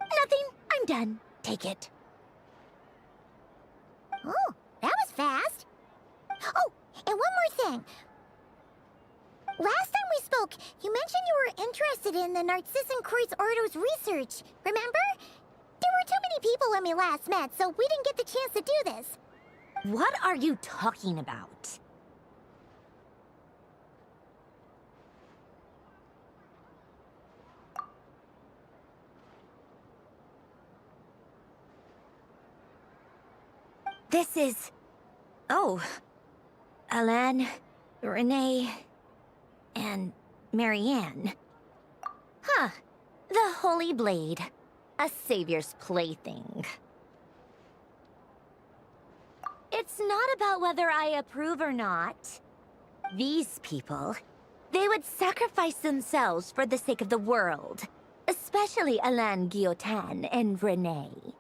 Nothing. I'm done. Take it. Oh, that was fast. Oh, and one more thing. Last time we spoke, you mentioned you were interested in the Narcissan Kreuz Ordo's research, remember? There were too many people when we last met, so we didn't get the chance to do this. What are you talking about? This is... Oh. Alain, Renee, and Marianne. Huh. The Holy Blade. A savior's plaything. It's not about whether I approve or not. These people, they would sacrifice themselves for the sake of the world. Especially Alain Guillotin and Renee.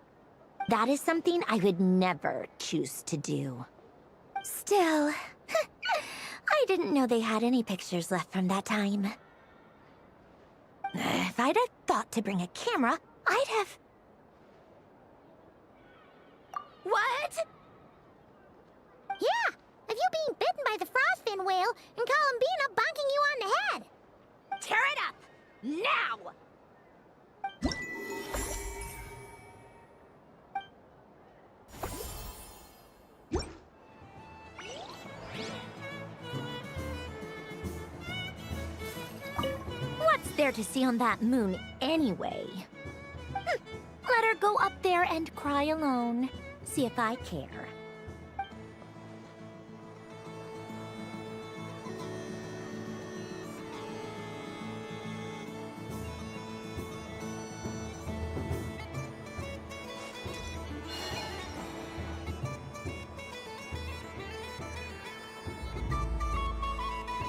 That is something I would never choose to do. Still, I didn't know they had any pictures left from that time. If I'd have thought to bring a camera, I'd have... What? Yeah, of you being bitten by the frostfin whale and Columbina bonking you on the head. Tear it up! Now! What's there to see on that moon anyway? Let her go up there and cry alone. See if I care.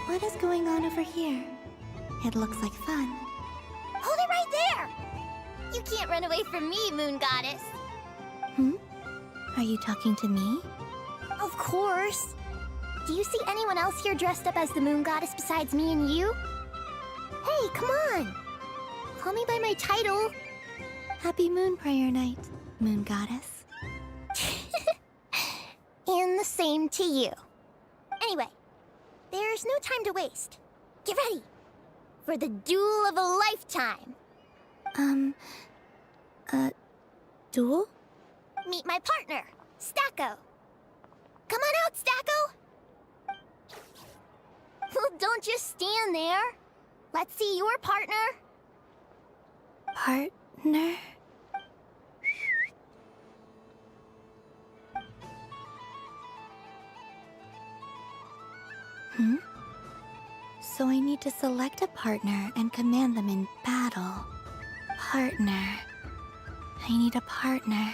What is going on over here? It looks like fun. Hold it right there! You can't run away from me, Moon Goddess. Are you talking to me? Of course. Do you see anyone else here dressed up as the Moon Goddess besides me and you? Hey, come on! Call me by my title. Happy Moon Prayer Night, Moon Goddess. And the same to you. Anyway, there's no time to waste. Get ready for the duel of a lifetime. Duel? Meet my partner, Stacco. Come on out, Stacco. Well, don't just stand there. Let's see your partner. Partner? So I need to select a partner and command them in battle. Partner. I need a partner.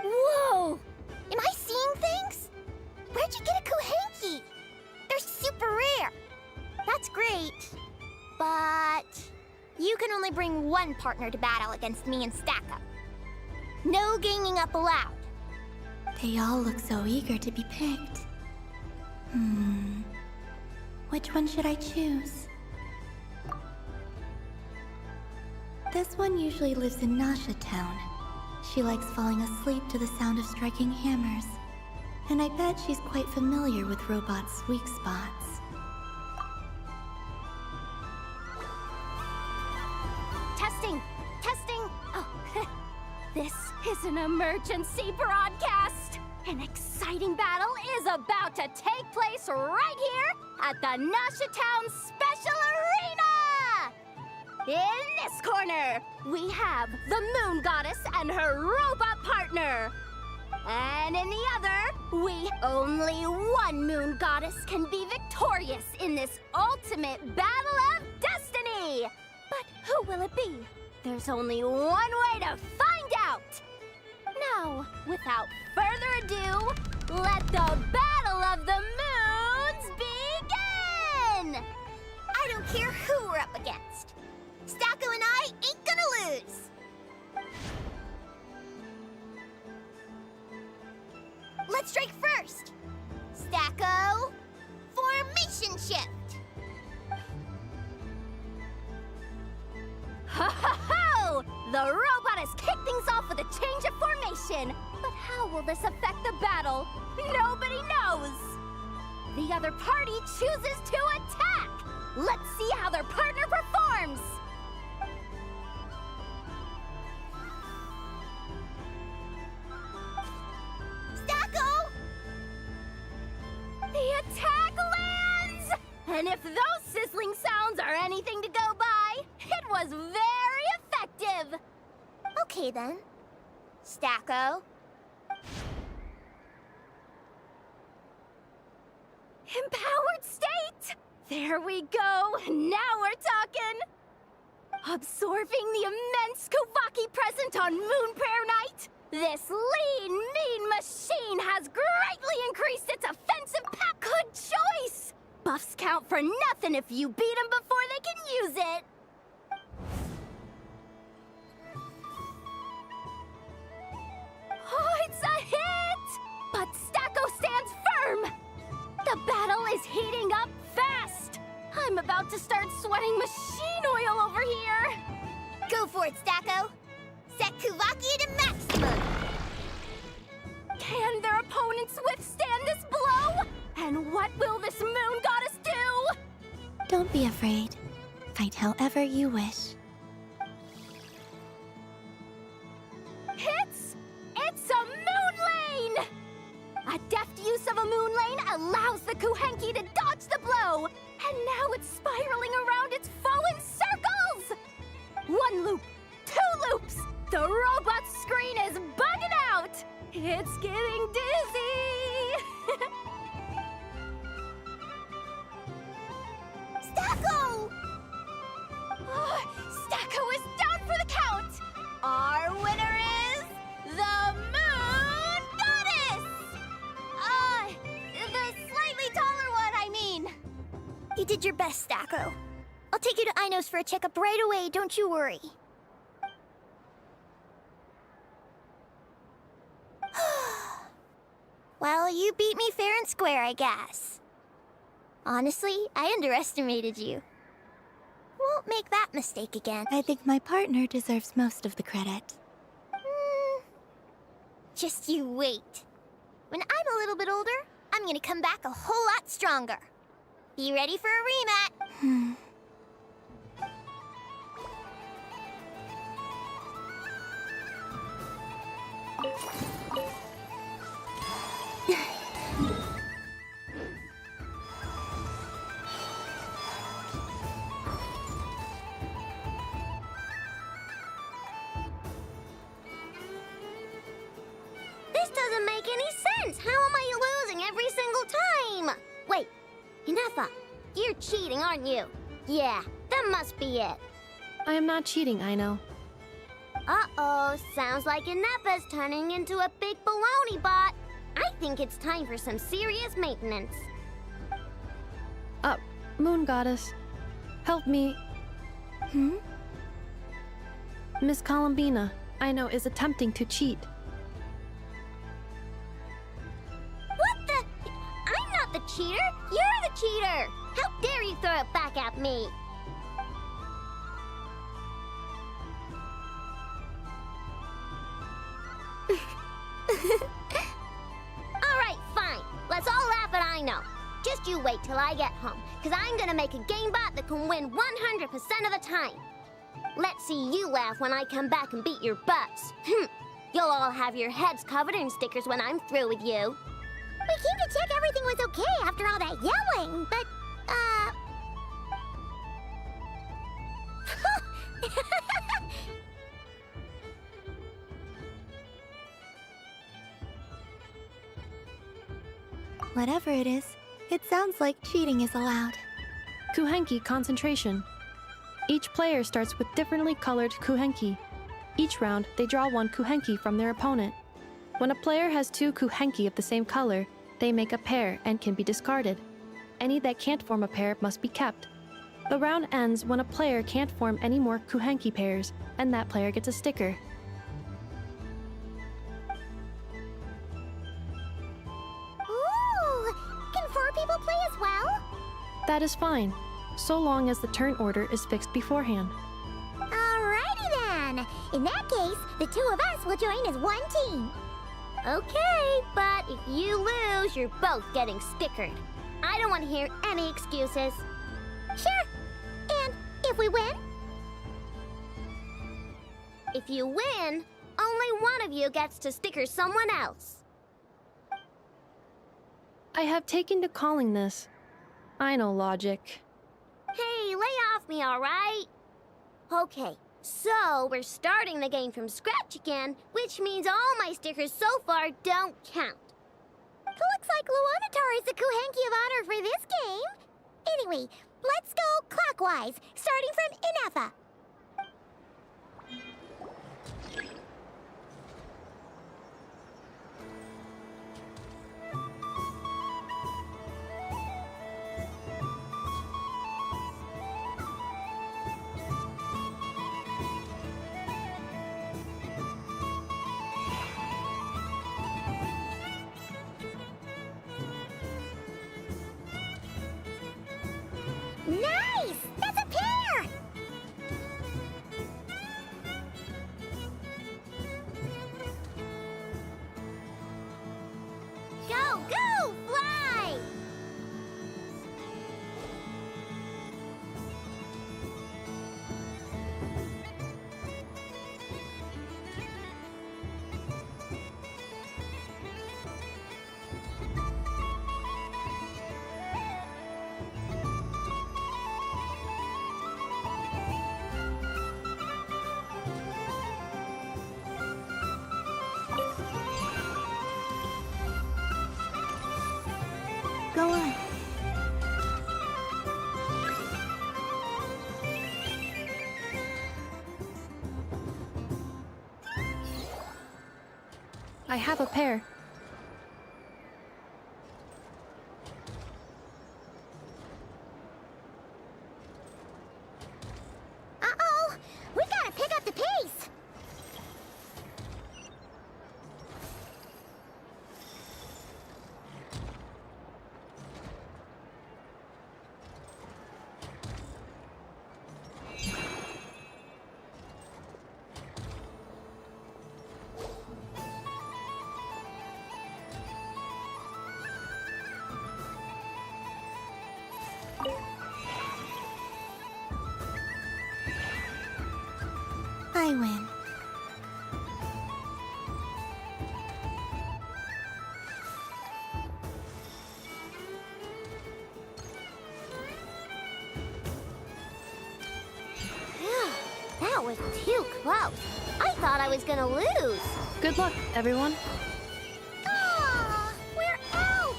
Whoa! Am I seeing things? Where'd you get a Kuhenki? They're super rare. That's great. But you can only bring one partner to battle against me and Stacco. No ganging up allowed. They all look so eager to be picked. Which one should I choose? This one usually lives in Nasha Town. She likes falling asleep to the sound of striking hammers. And I bet she's quite familiar with robots' weak spots. Testing! Testing! Oh, this is an emergency broadcast! An exciting battle is about to take place right here at the Nasha Town Special Arena! In this corner, we have the Moon Goddess and her robot partner. And in the other, only one Moon Goddess can be victorious in this ultimate battle of destiny! But who will it be? There's only one way to find out! Now, without further ado, let the Battle of the Moons begin! I don't care who we're up against. Stacko and I ain't gonna lose! Let's strike first! Stacko, formation shift! Ho ho ho! The robot has kicked things off with a change of formation! But how will this affect the battle? Nobody knows! The other party chooses to attack! Let's see how their partner performs! Stacko! The attack lands! And if those sizzling sounds are anything to go by, it was very effective! Okay then. Stacko. Empowered state! There we go! Now we're talking! Absorbing the immense Kuvaki present on Moon Prayer Night, this lean, mean machine has greatly increased its offensive power. Good choice! Buffs count for nothing if you beat them before they can use it! Oh, it's a hit! But Stacko stands firm! The battle is heating up fast! I'm about to start sweating machine oil over here! Go for it, Stacko! Set Kuvaki to maximum! Can their opponents withstand this blow? And what will this Moon Goddess do? Don't be afraid. Fight however you wish. It's a moon lane! A deft use of a moon lane allows the Kuhenki to dodge the blow, and now it's spiraling around its foe in circles! One loop, two loops, the robot's screen is bugging out! It's getting dizzy! Stacko! Oh, Stacko is down for the count! Our winner is the Moon Goddess! The slightly taller one, I mean. You did your best, Stacko. I'll take you to Ainos for a checkup right away, don't you worry. Well, you beat me fair and square, I guess. Honestly, I underestimated you. Won't make that mistake again. I think my partner deserves most of the credit. Just you wait. When I'm a little bit older, I'm gonna come back a whole lot stronger. Be ready for a rematch. This doesn't make any sense! How am I losing every single time? Wait, Inefa, you're cheating, aren't you? Yeah, that must be it. I am not cheating, I know. Uh-oh, sounds like Inefa's turning into a big baloney bot. I think it's time for some serious maintenance. Moon Goddess, help me. Miss Columbina, I know, is attempting to cheat. What the? I'm not the cheater! You're the cheater! How dare you throw it back at me? Alright, fine. know. Just you wait till I get home, because I'm gonna make a game bot that can win 100% of the time. Let's see you laugh when I come back and beat your butts. You'll all have your heads covered in stickers when I'm through with you. We came to check everything was okay after all that yelling, but, Whatever it is, it sounds like cheating is allowed. Kuhenki concentration. Each player starts with differently colored Kuhenki. Each round, they draw one Kuhenki from their opponent. When a player has two Kuhenki of the same color, they make a pair and can be discarded. Any that can't form a pair must be kept. The round ends when a player can't form any more Kuhenki pairs, and that player gets a sticker. ooh, can 4 people play as well? That is fine, so long as the turn order is fixed beforehand. Alrighty then. In that case, the 2 of us will join as one team. Okay, but if you lose, you're both getting stickered. I don't want to hear any excuses. Sure. And if we win? If you win, only one of you gets to sticker someone else. I have taken to calling this. I know logic. Hey, lay off me, all right? Okay, so we're starting the game from scratch again, which means all my stickers so far don't count. Looks like Luonatar is the Kuhenki of honor for this game. Anyway, let's go clockwise, starting from Inefa. Nice! That's a pair! Go, go, fly! Go on. I have a pair. Uh-oh! We gotta pick up the pace! I win. That was too close. I thought I was gonna lose. Good luck, everyone. Aw, we're out!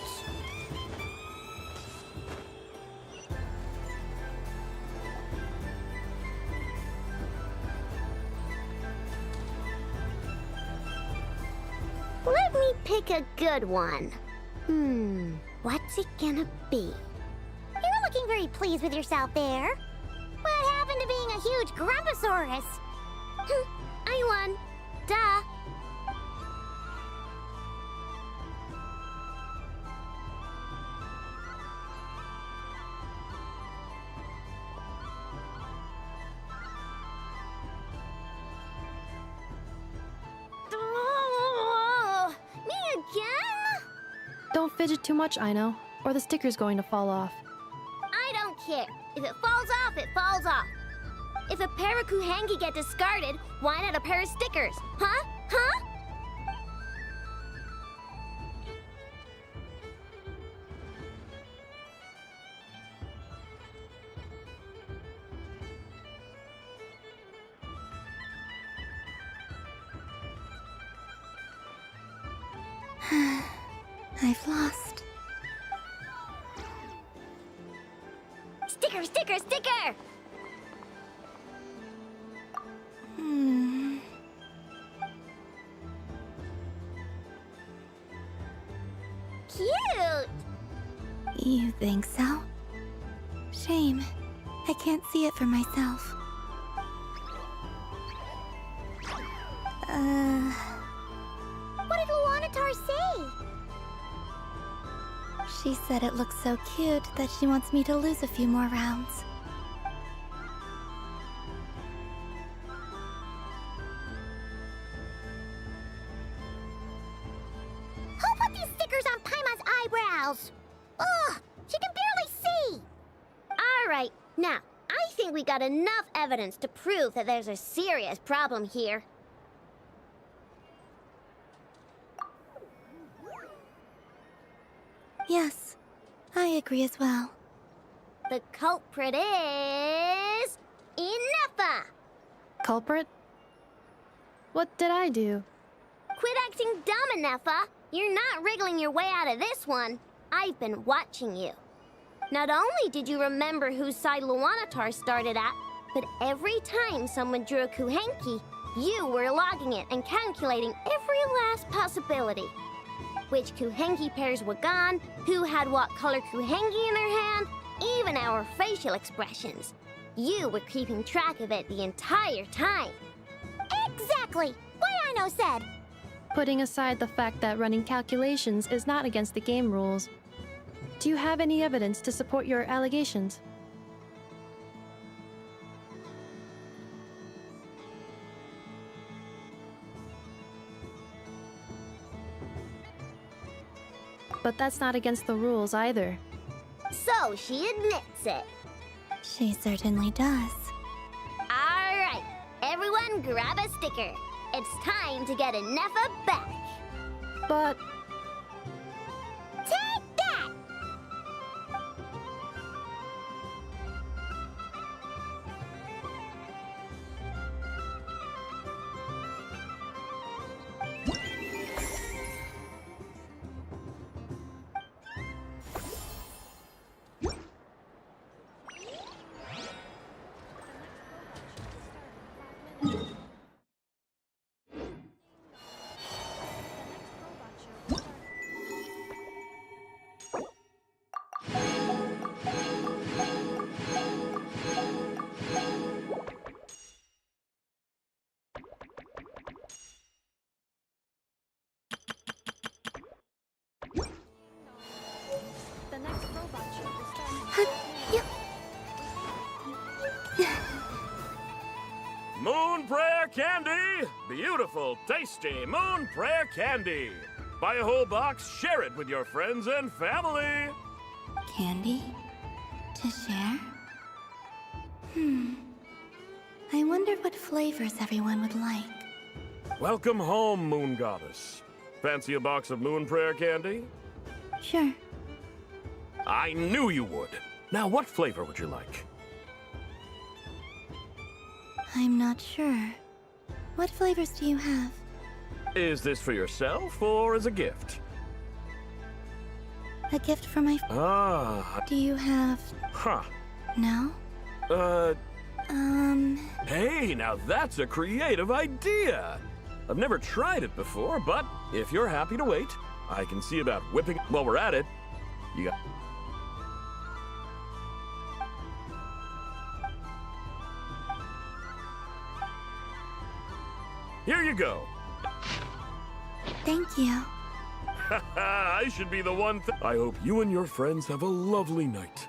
Let me pick a good one. What's it gonna be? You're looking very pleased with yourself there. What happened to being a huge Grumposaurus? I won. Duh. Don't fidget too much, I know. or the sticker's going to fall off. I don't care. If it falls off, it falls off. If a pair of kuhenki get discarded, why not a pair of stickers? Huh? Huh? I've lost. Sticker, sticker, sticker! Cute! You think so? Shame. I can't see it for myself. What did Luanatar say? She said it looks so cute that she wants me to lose a few more rounds. Who put these stickers on Paimon's eyebrows? Ugh, she can barely see. All right, now, I think we got enough evidence to prove that there's a serious problem here. Yes, I agree as well. The culprit is... Ineffa! Culprit? What did I do? Quit acting dumb, Ineffa! You're not wriggling your way out of this one. I've been watching you. Not only did you remember whose side Luanatar started at, but every time someone drew a kuhenki, you were logging it and calculating every last possibility. Which kuhenki pairs were gone, who had what color kuhenki in their hand, even our facial expressions. You were keeping track of it the entire time. Exactly! What I know said! Putting aside the fact that running calculations is not against the game rules, do you have any evidence to support your allegations? But that's not against the rules either. So she admits it. She certainly does. All right, everyone grab a sticker. It's time to get Ineffa back. But... Take that! Moon Prayer Candy! Beautiful, tasty Moon Prayer Candy! Buy a whole box, share it with your friends and family! Candy? To share? I wonder what flavors everyone would like. Welcome home, Moon Goddess. Fancy a box of Moon Prayer Candy? Sure. I knew you would. Now, what flavor would you like? I'm not sure. What flavors do you have? Is this for yourself or as a gift? A gift for my... Ah. Do you have... Huh. No? Hey, now that's a creative idea! I've never tried it before, but if you're happy to wait, I can see about whipping... While we're at it, you got... Here you go. Thank you. I should be the one I hope you and your friends have a lovely night.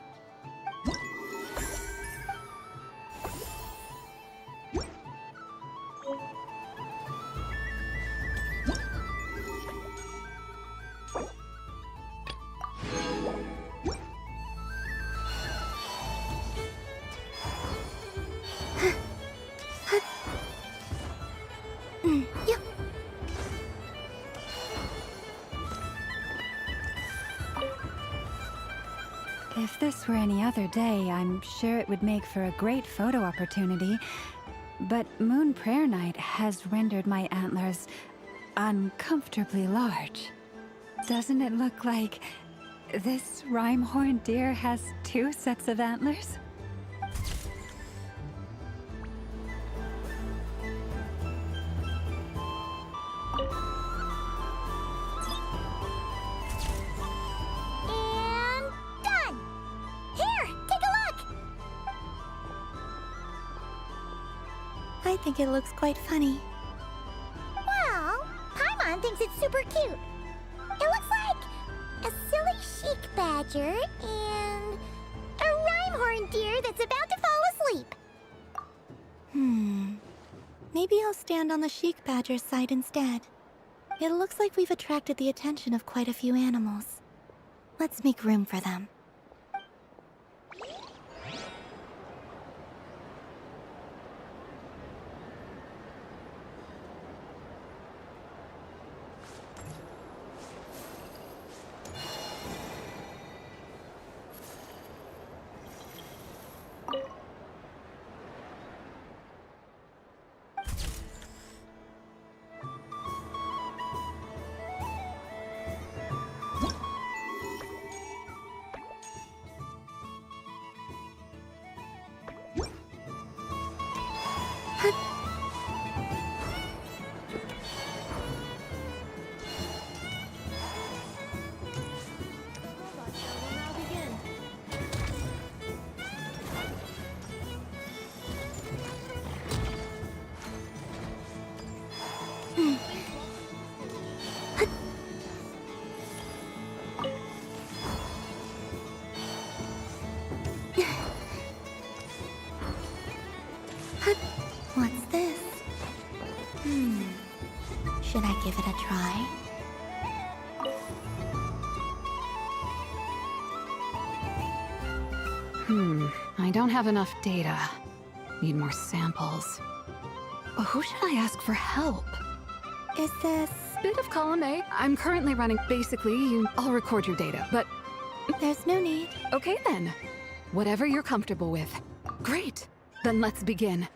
If this were any other day, I'm sure it would make for a great photo opportunity. But Moon Prayer Night has rendered my antlers uncomfortably large. Doesn't it look like this rhyme-horned deer has 2 sets of antlers? And done! Here, take a look! I think it looks quite funny. Well, Paimon thinks it's super cute. It looks like a silly chic badger and a rhyme-horned deer that's about to fall asleep. Maybe I'll stand on the chic badger's side instead. It looks like we've attracted the attention of quite a few animals. Let's make room for them. What's this? Should I give it a try? I don't have enough data. Need more samples. Who should I ask for help? Is this... Bit of column A. I'm currently running. Basically, I'll record your data, but... There's no need. Okay then. Whatever you're comfortable with. Great. Then let's begin.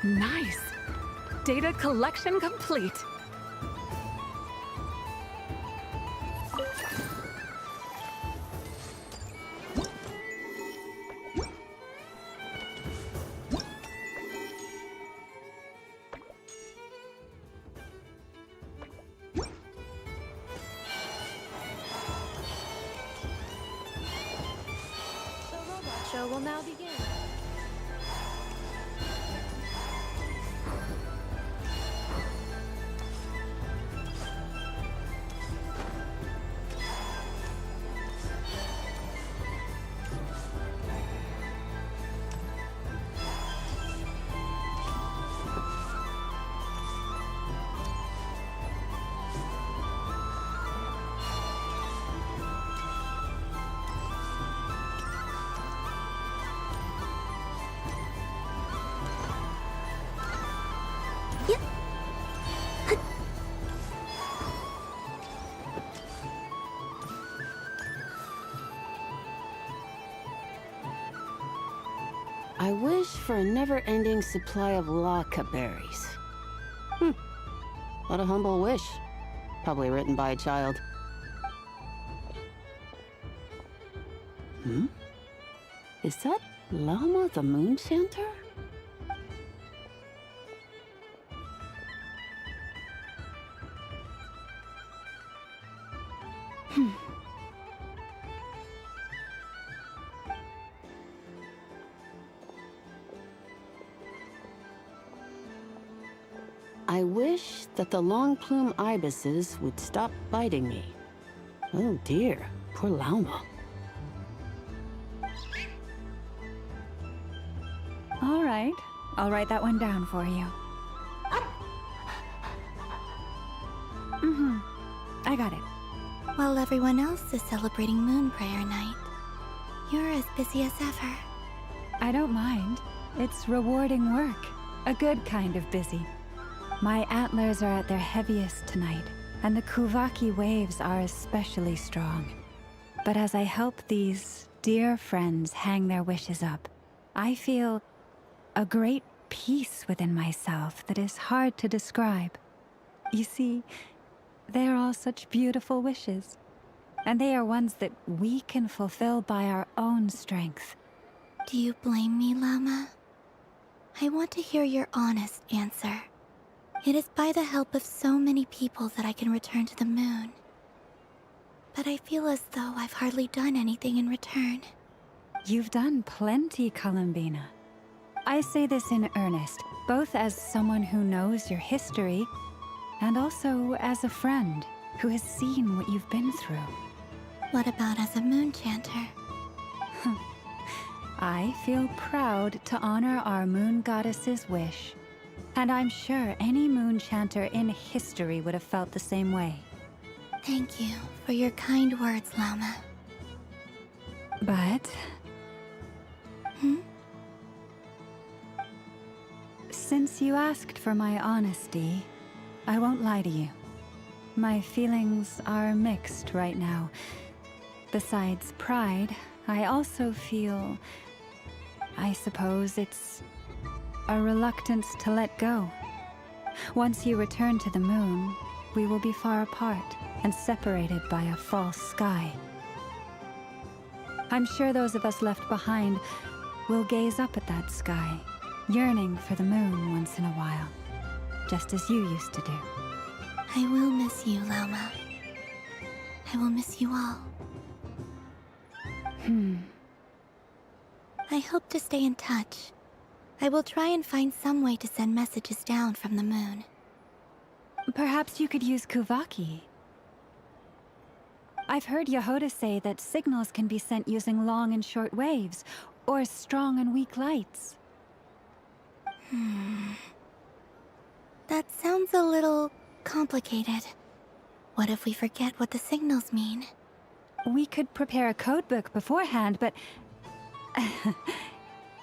Nice. Data collection complete. The robot show will now begin. I wish for a never-ending supply of laka berries. What a humble wish. Probably written by a child. Is that Llama the Moon Chanter? I wish that the long plume ibises would stop biting me. Oh dear, poor Lauma. All right, I'll write that one down for you. I got it. While everyone else is celebrating Moon Prayer Night, you're as busy as ever. I don't mind. It's rewarding work. A good kind of busy. My antlers are at their heaviest tonight, and the Kuvaki waves are especially strong. But as I help these dear friends hang their wishes up, I feel a great peace within myself that is hard to describe. You see, they are all such beautiful wishes, and they are ones that we can fulfill by our own strength. Do you blame me, Llama? I want to hear your honest answer. It is by the help of so many people that I can return to the moon. But I feel as though I've hardly done anything in return. You've done plenty, Columbina. I say this in earnest, both as someone who knows your history, and also as a friend who has seen what you've been through. What about as a moon chanter? I feel proud to honor our moon goddess's wish. And I'm sure any moon chanter in history would have felt the same way. Thank you for your kind words, Llama. But... Since you asked for my honesty, I won't lie to you. My feelings are mixed right now. Besides pride, I also feel... I suppose it's a reluctance to let go. Once you return to the moon, we will be far apart and separated by a false sky. I'm sure those of us left behind will gaze up at that sky, yearning for the moon once in a while, just as you used to do. I will miss you, Llama. I will miss you all. I hope to stay in touch. I will try and find some way to send messages down from the moon. Perhaps you could use Kuvaki. I've heard Yehoda say that signals can be sent using long and short waves, or strong and weak lights. That sounds a little complicated. What if we forget what the signals mean? We could prepare a codebook beforehand, but...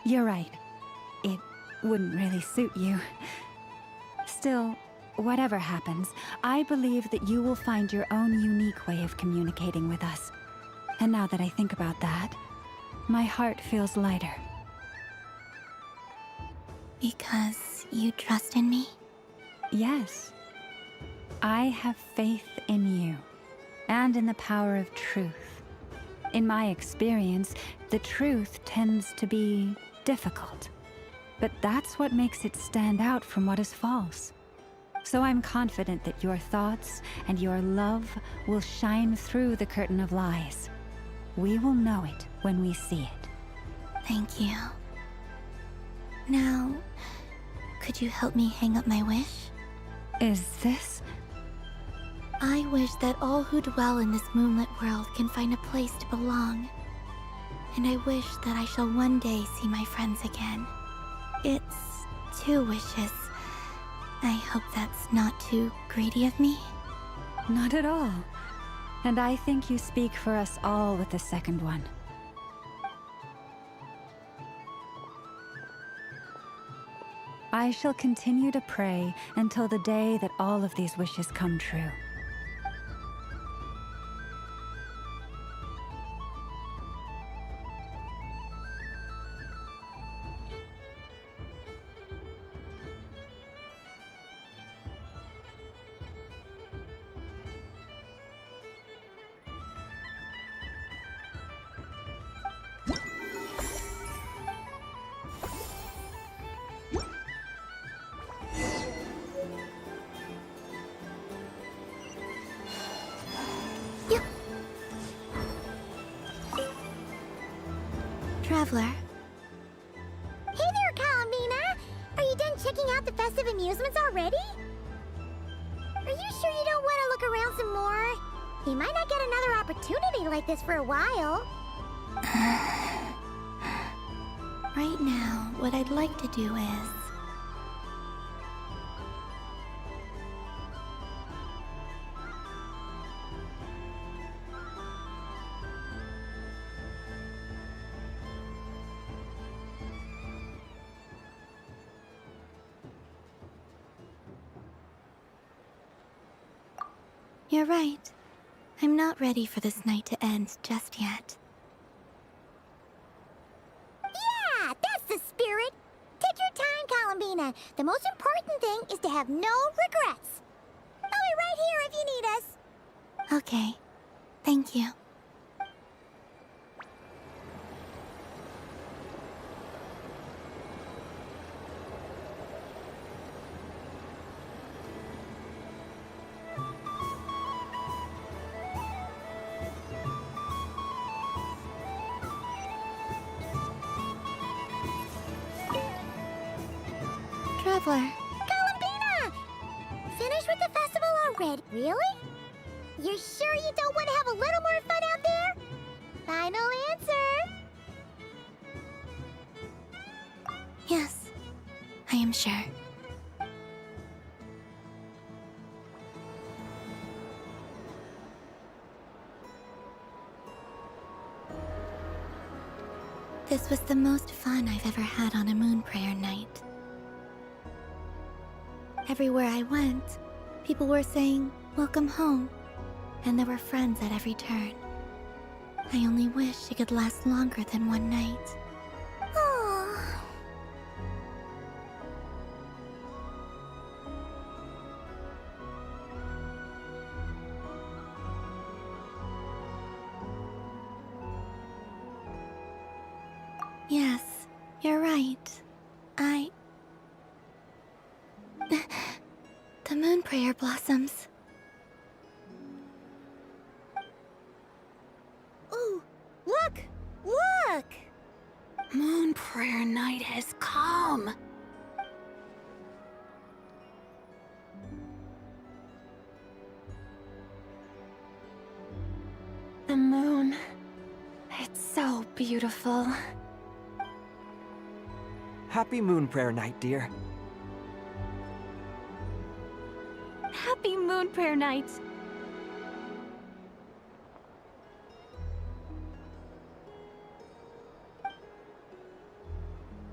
You're right. It wouldn't really suit you. Still, whatever happens, I believe that you will find your own unique way of communicating with us. And now that I think about that, my heart feels lighter. Because you trust in me? Yes. I have faith in you, and in the power of truth. In my experience, the truth tends to be difficult. But that's what makes it stand out from what is false. So I'm confident that your thoughts and your love will shine through the curtain of lies. We will know it when we see it. Thank you. Now, could you help me hang up my wish? Is this... I wish that all who dwell in this moonlit world can find a place to belong. And I wish that I shall one day see my friends again. It's 2 wishes. I hope that's not too greedy of me. Not at all. And I think you speak for us all with the second one. I shall continue to pray until the day that all of these wishes come true. Traveler. Hey there, Columbina! Are you done checking out the festive amusements already? Are you sure you don't want to look around some more? You might not get another opportunity like this for a while. Right now, what I'd like to do is... You're right. I'm not ready for this night to end just yet. Yeah, that's the spirit. Take your time, Columbina. The most important thing is to have no regrets. I'll be right here if you need us. Okay. Thank you. Traveler. Columbina! Finished with the festival already? Really? You're sure you don't want to have a little more fun out there? Final answer. Yes, I am sure. This was the most fun I've ever had on a moon prayer night. Everywhere I went, people were saying, "Welcome home," and there were friends at every turn. I only wish it could last longer than one night. Oh. Yes, you're right. The moon prayer blossoms. Ooh, look! Look! Moon prayer night has come. The moon. It's so beautiful. Happy Moon Prayer Night, dear. Happy Moon Prayer Night.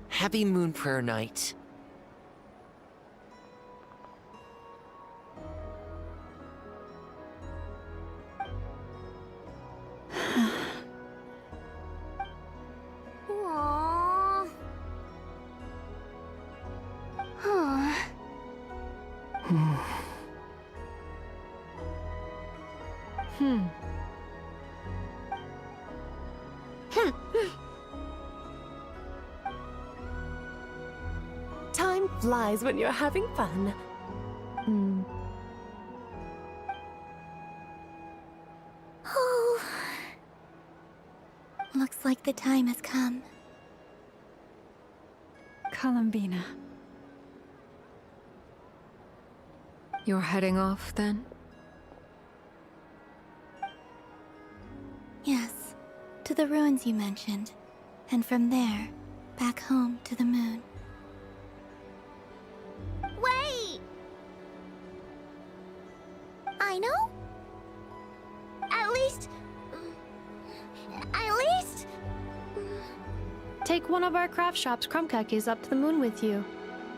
Happy Moon Prayer Night. Aww. Huh. Time flies when you're having fun. Oh. Looks like the time has come. Columbina. You're heading off then? Yes, to the ruins you mentioned. And from there, back home to the moon. Wait! I know? At least... Take one of our craft shop's crumb cookies up to the moon with you.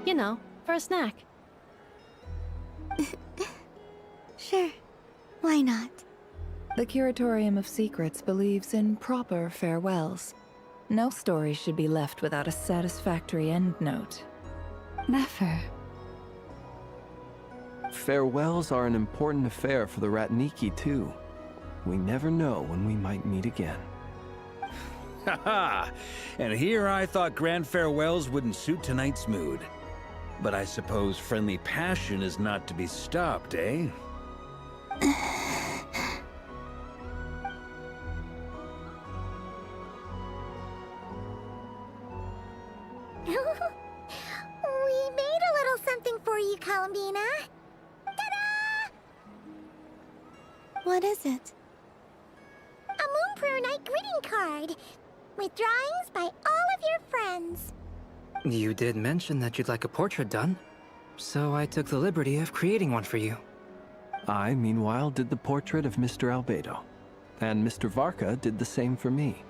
You know, for a snack. Sure. Why not? The Curatorium of Secrets believes in proper farewells. No story should be left without a satisfactory endnote. Never. Farewells are an important affair for the Ratniki, too. We never know when we might meet again. Haha! And here I thought grand farewells wouldn't suit tonight's mood. But I suppose friendly passion is not to be stopped, eh? We made a little something for you, Columbina. Ta-da! What is it? A Moon Prayer Night greeting card with drawings by all of your friends. You did mention that you'd like a portrait done, so I took the liberty of creating one for you. I, meanwhile, did the portrait of Mr. Albedo, and Mr. Varka did the same for me.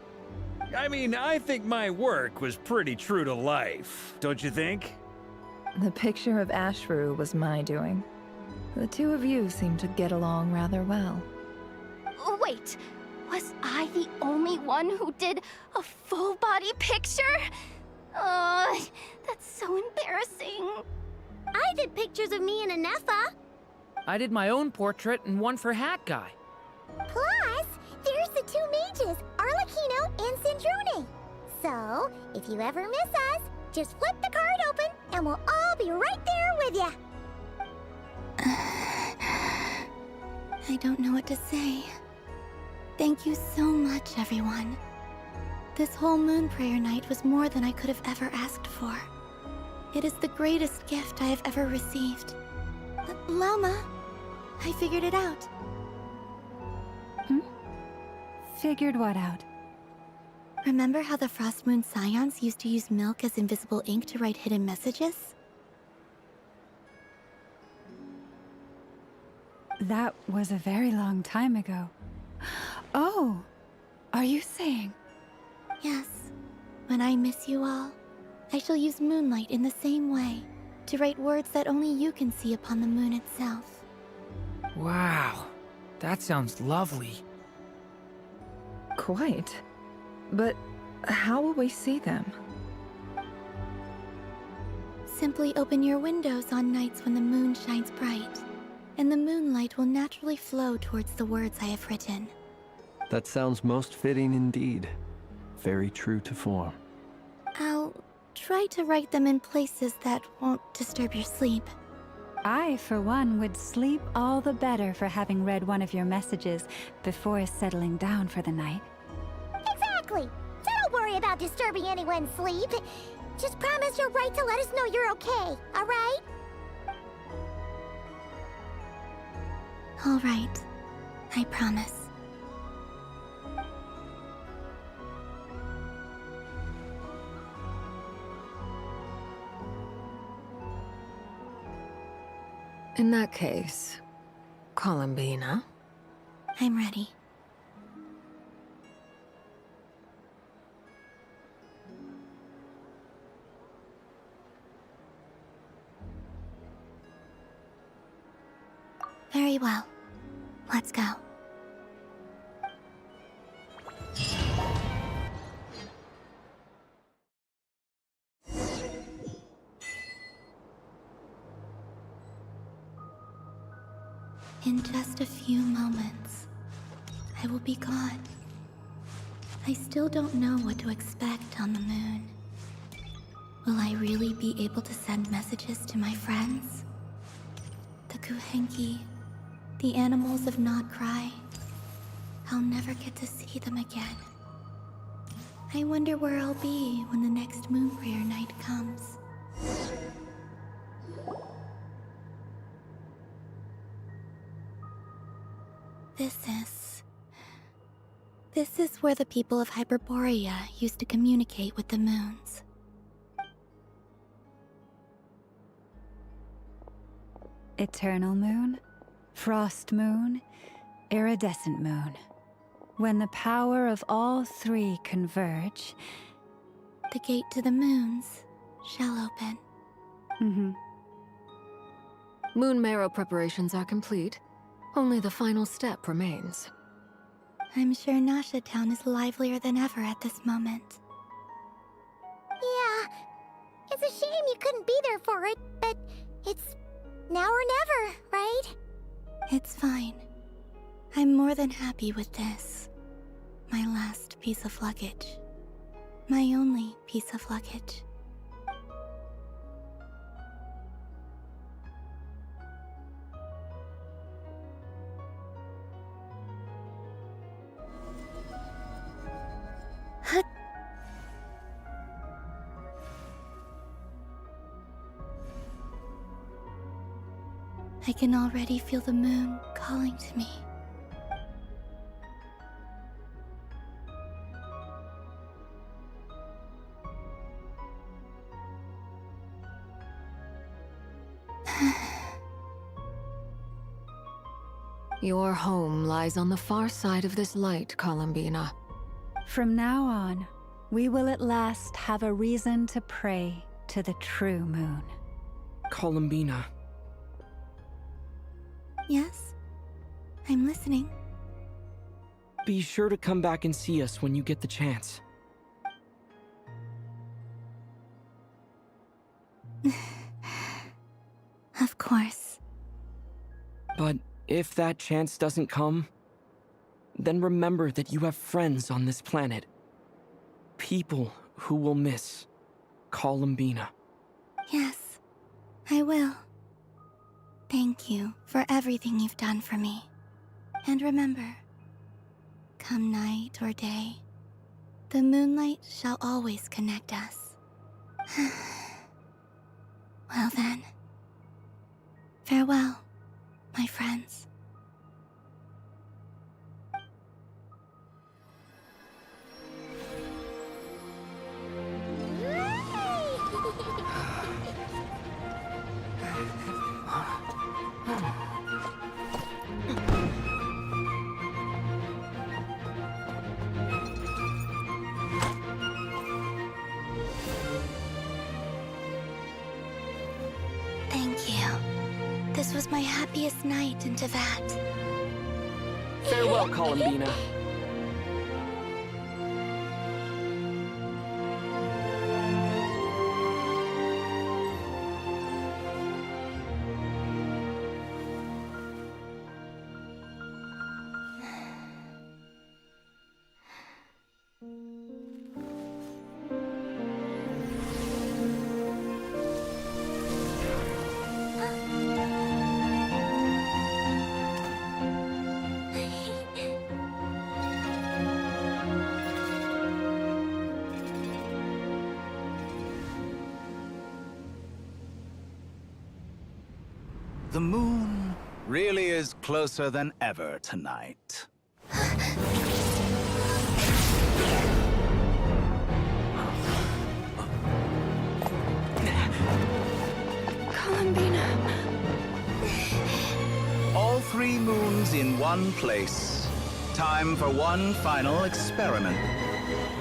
I mean, I think my work was pretty true to life, don't you think? The picture of Ashru was my doing. The two of you seem to get along rather well. Wait, was I the only one who did a full-body picture? That's so embarrassing. I did pictures of me and Anefa. I did my own portrait and one for Hat Guy. Plus, there's the two mages, Arlecchino and Sandrone. So, if you ever miss us, just flip the card open and we'll all be right there with you. I don't know what to say. Thank you so much, everyone. This whole Moon Prayer Night was more than I could have ever asked for. It is the greatest gift I have ever received. Lama, I figured it out. Figured what out? Remember how the Frost Moon Scions used to use milk as invisible ink to write hidden messages? That was a very long time ago. Oh, are you saying? Yes. When I miss you all, I shall use moonlight in the same way, to write words that only you can see upon the moon itself. Wow, that sounds lovely. Quite. But how will we see them? Simply open your windows on nights when the moon shines bright, and the moonlight will naturally flow towards the words I have written. That sounds most fitting indeed. Very true to form. I'll try to write them in places that won't disturb your sleep. I, for one, would sleep all the better for having read one of your messages before settling down for the night. Exactly. So don't worry about disturbing anyone's sleep. Just promise you'll write to let us know you're okay, all right? All right. I promise. In that case, Columbina. I'm ready. Very well. Let's go. In just a few moments, I will be gone. I still don't know what to expect on the moon. Will I really be able to send messages to my friends? The Kuhenki, the animals of Not Cry. I'll never get to see them again. I wonder where I'll be when the next Moon Prayer Night comes. This is where the people of Hyperborea used to communicate with the moons. Eternal moon, frost moon, iridescent moon. When the power of all three converge, the gate to the moons shall open. Moon marrow preparations are complete. Only the final step remains. I'm sure Nasha Town is livelier than ever at this moment. Yeah, it's a shame you couldn't be there for it, but it's now or never, right? It's fine. I'm more than happy with this. My last piece of luggage. My only piece of luggage. I can already feel the moon calling to me. Your home lies on the far side of this light, Columbina. From now on, we will at last have a reason to pray to the true moon. Columbina. Yes? I'm listening. Be sure to come back and see us when you get the chance. Of course. But if that chance doesn't come, then remember that you have friends on this planet. People who will miss Columbina. Yes, I will. Thank you for everything you've done for me. And remember, come night or day, the moonlight shall always connect us. Well then, farewell, my friends. Thank you. This was my happiest night in Tevat. Farewell, Columbina. The moon really is closer than ever tonight. Columbina. All 3 moons in one place. Time for one final experiment.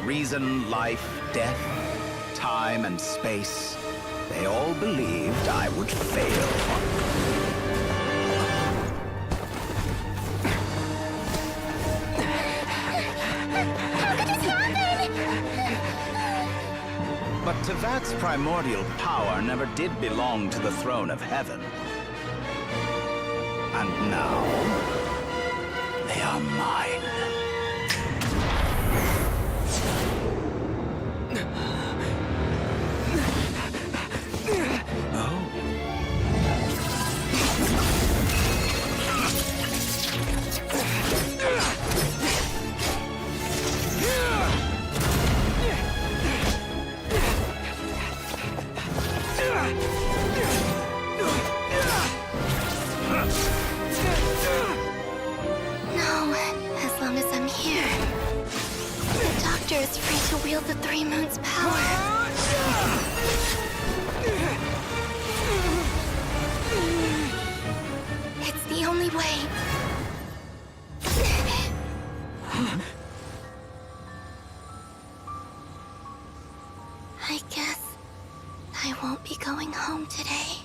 Reason, life, death, time, and space. They all believed I would fail. But Tevat's primordial power never did belong to the throne of heaven. And now, they are mine. No, as long as I'm here. The Doctor is free to wield the 3 moons' power. It's the only way. I guess I won't be going home today.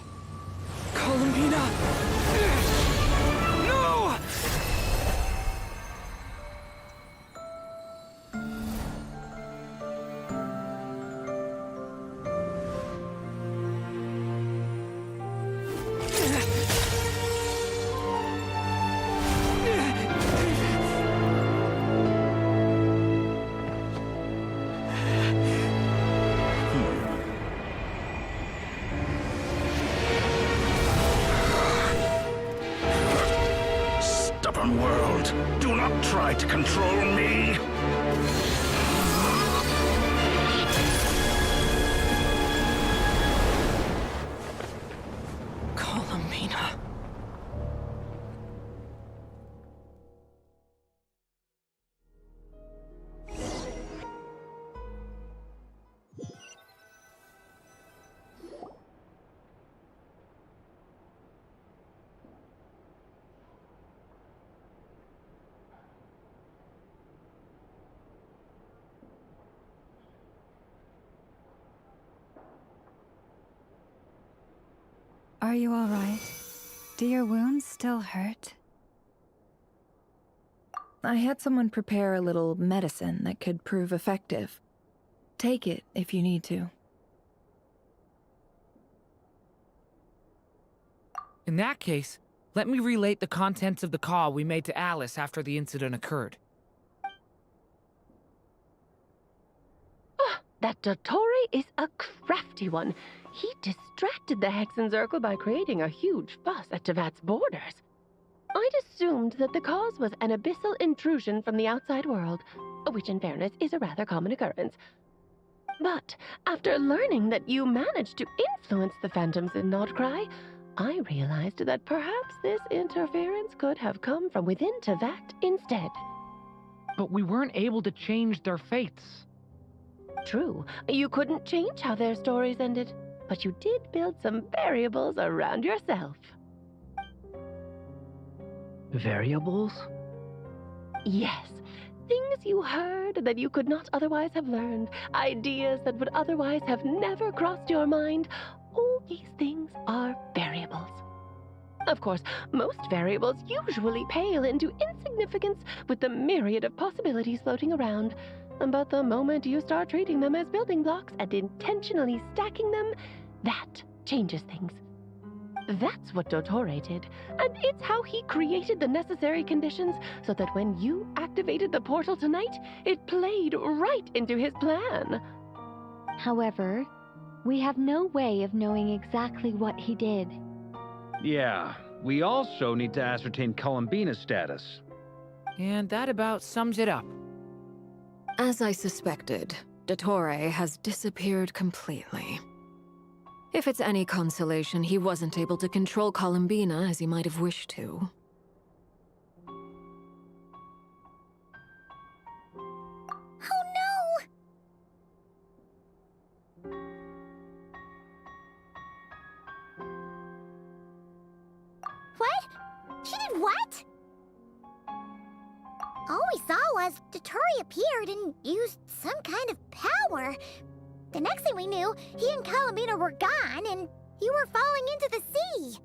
Columbina! No! Stubborn world, do not try to control me! Columbina. you all right? Do your wounds still hurt? I had someone prepare a little medicine that could prove effective. Take it if you need to. In that case, let me relate the contents of the call we made to Alice after the incident occurred. That Dottore is a crafty one. He distracted the Hexenzirkel by creating a huge fuss at Tevat's borders. I'd assumed that the cause was an abyssal intrusion from the outside world, which in fairness is a rather common occurrence. But after learning that you managed to influence the phantoms in Nordcry, I realized that perhaps this interference could have come from within Tevat instead. But we weren't able to change their fates. True, you couldn't change how their stories ended, but you did build some variables around yourself. Variables? Yes, things you heard that you could not otherwise have learned, ideas that would otherwise have never crossed your mind. All these things are variables. Of course, most variables usually pale into insignificance with the myriad of possibilities floating around. But the moment you start treating them as building blocks and intentionally stacking them, that changes things. That's what Dottore did, and it's how he created the necessary conditions so that when you activated the portal tonight, it played right into his plan. However, we have no way of knowing exactly what he did. Yeah, we also need to ascertain Columbina's status. And that about sums it up. As I suspected, Dottore has disappeared completely. If it's any consolation, he wasn't able to control Columbina as he might have wished to. Oh no! What? She did what? All we saw was Dottore appeared and used some kind of power. The next thing we knew, he and Columbina were gone and you were falling into the sea.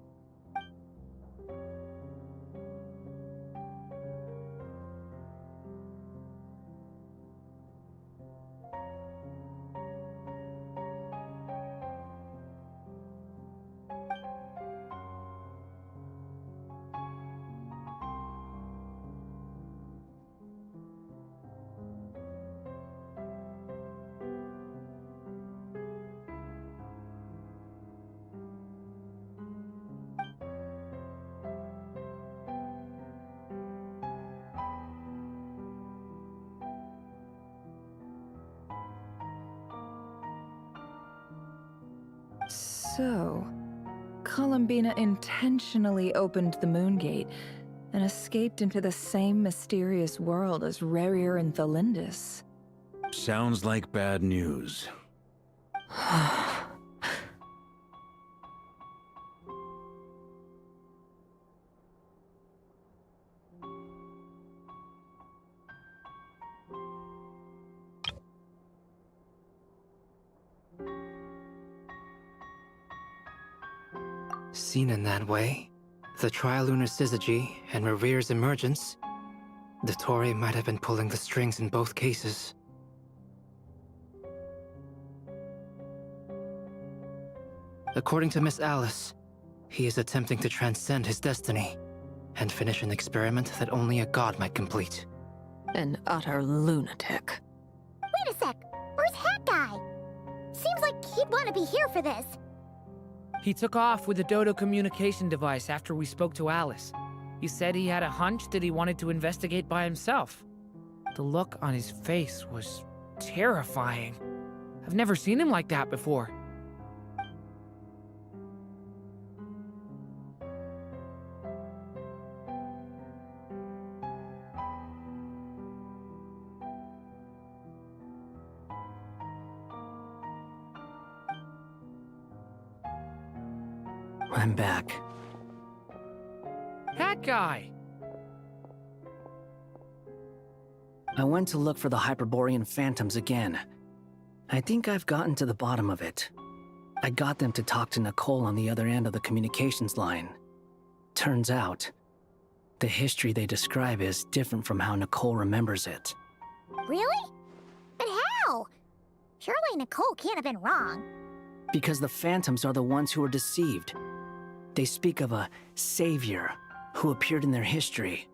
So, Columbina intentionally opened the Moon Gate and escaped into the same mysterious world as Rerir and Thalindis. Sounds like bad news. Seen in that way, the Trilunar Syzygy and Rerir's emergence, Dottore might have been pulling the strings in both cases. According to Miss Alice, he is attempting to transcend his destiny and finish an experiment that only a god might complete. An utter lunatic. Wait a sec, where's Hat Guy? Seems like he'd want to be here for this. He took off with the Dodo communication device after we spoke to Alice. He said he had a hunch that he wanted to investigate by himself. The look on his face was terrifying. I've never seen him like that before. I'm back. Hat Guy! I went to look for the Hyperborean phantoms again. I think I've gotten to the bottom of it. I got them to talk to Nicole on the other end of the communications line. Turns out, the history they describe is different from how Nicole remembers it. Really? But how? Surely Nicole can't have been wrong. Because the Phantoms are the ones who were deceived. They speak of a savior who appeared in their history.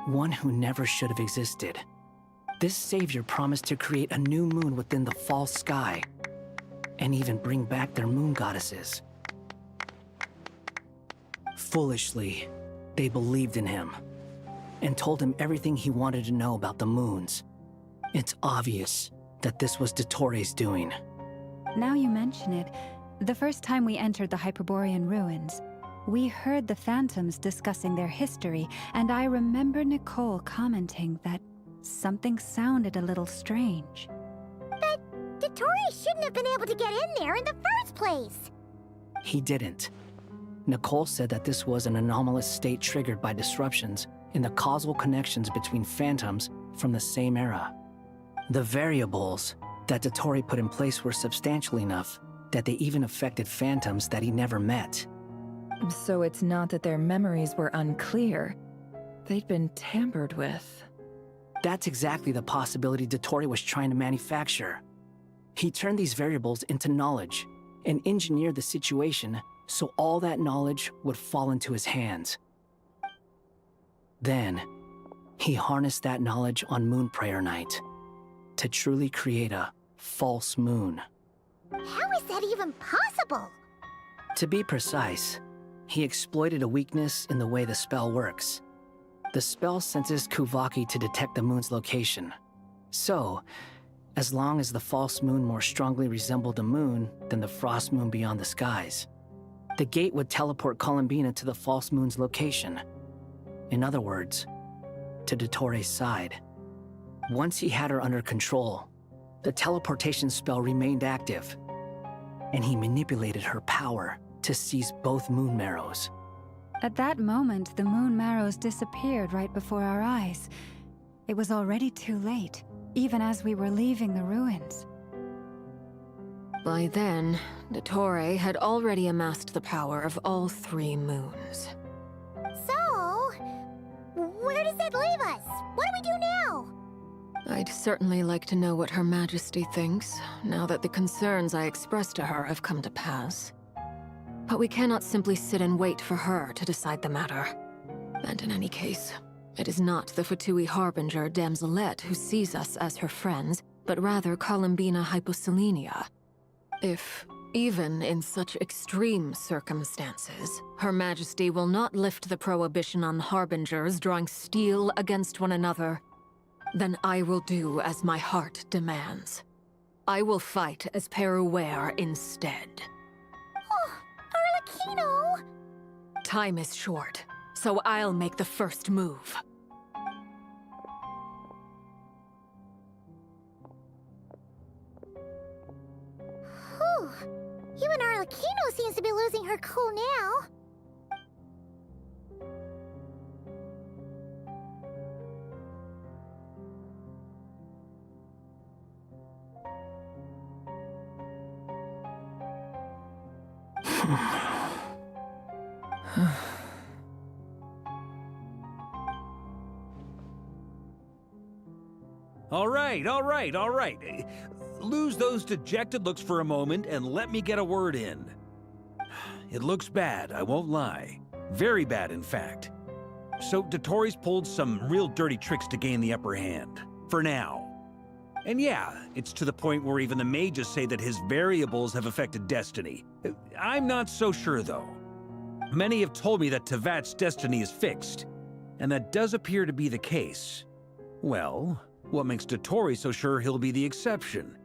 One who never should have existed. This savior promised to create a new moon within the false sky, and even bring back their moon goddesses. Foolishly, they believed in him, and told him everything he wanted to know about the moons. It's obvious that this was Dottoro's doing. Now you mention it, the first time we entered the Hyperborean ruins, we heard the Phantoms discussing their history, and I remember Nicole commenting that something sounded a little strange. But Dottore shouldn't have been able to get in there in the first place! He didn't. Nicole said that this was an anomalous state triggered by disruptions in the causal connections between Phantoms from the same era. The variables that Dottore put in place were substantial enough that they even affected Phantoms that he never met. So it's not that their memories were unclear. They'd been tampered with. That's exactly the possibility Dottore was trying to manufacture. He turned these variables into knowledge and engineered the situation so all that knowledge would fall into his hands. Then, he harnessed that knowledge on Moon Prayer Night to truly create a false moon. How is that even possible? To be precise, he exploited a weakness in the way the spell works. The spell senses Kuvaki to detect the moon's location. So, as long as the false moon more strongly resembled the moon than the frost moon beyond the skies, the gate would teleport Columbina to the false moon's location. In other words, to Dottore's side. Once he had her under control, the teleportation spell remained active, and he manipulated her power to seize both moon marrows. At that moment, the moon marrows disappeared right before our eyes. It was already too late, even as we were leaving the ruins. By then, Dottore had already amassed the power of all 3 moons. So, where does that leave us? What do we do now? I'd certainly like to know what Her Majesty thinks, now that the concerns I expressed to her have come to pass. But we cannot simply sit and wait for her to decide the matter. And in any case, it is not the Fatui Harbinger Damselette who sees us as her friends, but rather Columbina Hyposelenia. If, even in such extreme circumstances, Her Majesty will not lift the prohibition on Harbingers drawing steel against one another, then I will do as my heart demands. I will fight as Peruware instead. Oh, Arlecchino! Time is short, so I'll make the first move. Whew. Even Arlecchino seems to be losing her cool now. All right. Lose those dejected looks for a moment and let me get a word in. It looks bad, I won't lie. Very bad, in fact. So Dottore's pulled some real dirty tricks to gain the upper hand. For now. And yeah, it's to the point where even the mages say that his variables have affected destiny. I'm not so sure, though. Many have told me that Tevat's destiny is fixed, and that does appear to be the case. Well, what makes Dottore so sure he'll be the exception?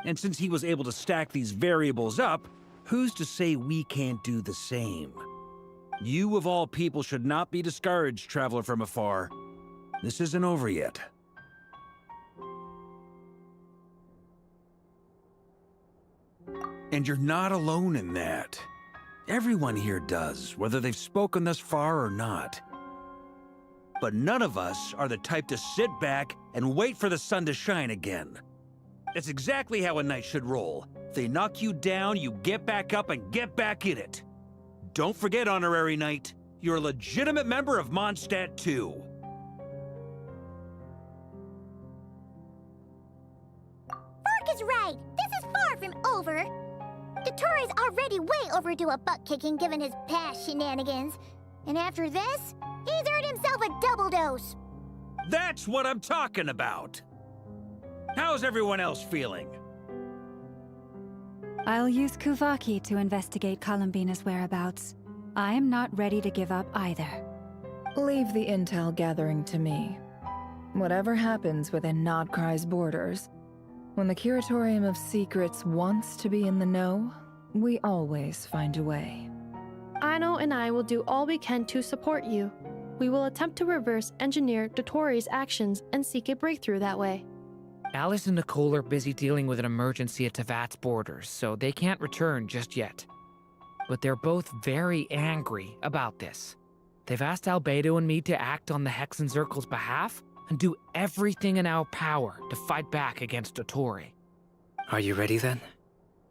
And since he was able to stack these variables up, who's to say we can't do the same? You of all people should not be discouraged, traveler from afar. This isn't over yet. And you're not alone in that. Everyone here does, whether they've spoken thus far or not. But none of us are the type to sit back and wait for the sun to shine again. That's exactly how a knight should roll. If they knock you down, you get back up and get back in it. Don't forget, Honorary Knight, you're a legitimate member of Mondstadt too. Fork is right. This is far from over. Dottore already way overdue a butt-kicking given his past shenanigans. And after this, he's earned himself a double dose. That's what I'm talking about. How's everyone else feeling? I'll use Kuvaki to investigate Columbina's whereabouts. I am not ready to give up either. Leave the intel gathering to me. Whatever happens within Nodcry's borders, when the Curatorium of Secrets wants to be in the know, we always find a way. Aino and I will do all we can to support you. We will attempt to reverse engineer Dottore's actions and seek a breakthrough that way. Alice and Nicole are busy dealing with an emergency at Tevat's borders, so they can't return just yet. But they're both very angry about this. They've asked Albedo and me to act on the Hexen Circle's behalf and do everything in our power to fight back against Dottore. Are you ready then?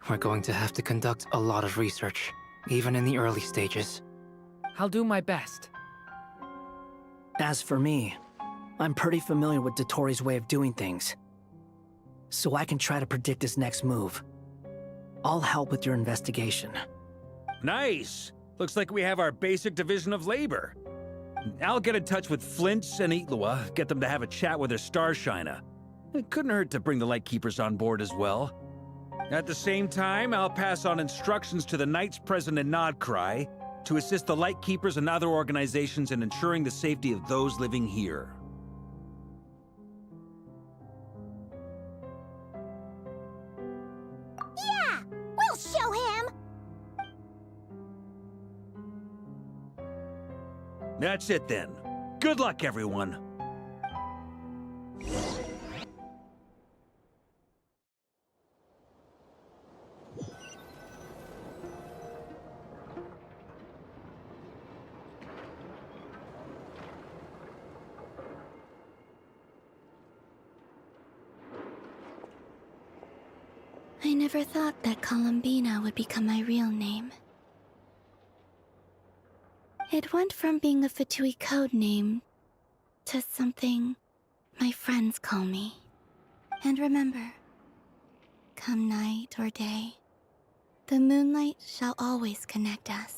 We're going to have to conduct a lot of research, even in the early stages. I'll do my best. As for me, I'm pretty familiar with Dottore's way of doing things, so I can try to predict his next move. I'll help with your investigation. Nice! Looks like we have our basic division of labor. I'll get in touch with Flint's and Itlua, get them to have a chat with their Starshiner. It couldn't hurt to bring the Lightkeepers on board as well. At the same time, I'll pass on instructions to the Knights present in Nodcry to assist the Lightkeepers and other organizations in ensuring the safety of those living here. Yeah! We'll show him! That's it then. Good luck, everyone. I never thought that Columbina would become my real name. It went from being a Fatui code name to something my friends call me. And remember, come night or day, the moonlight shall always connect us.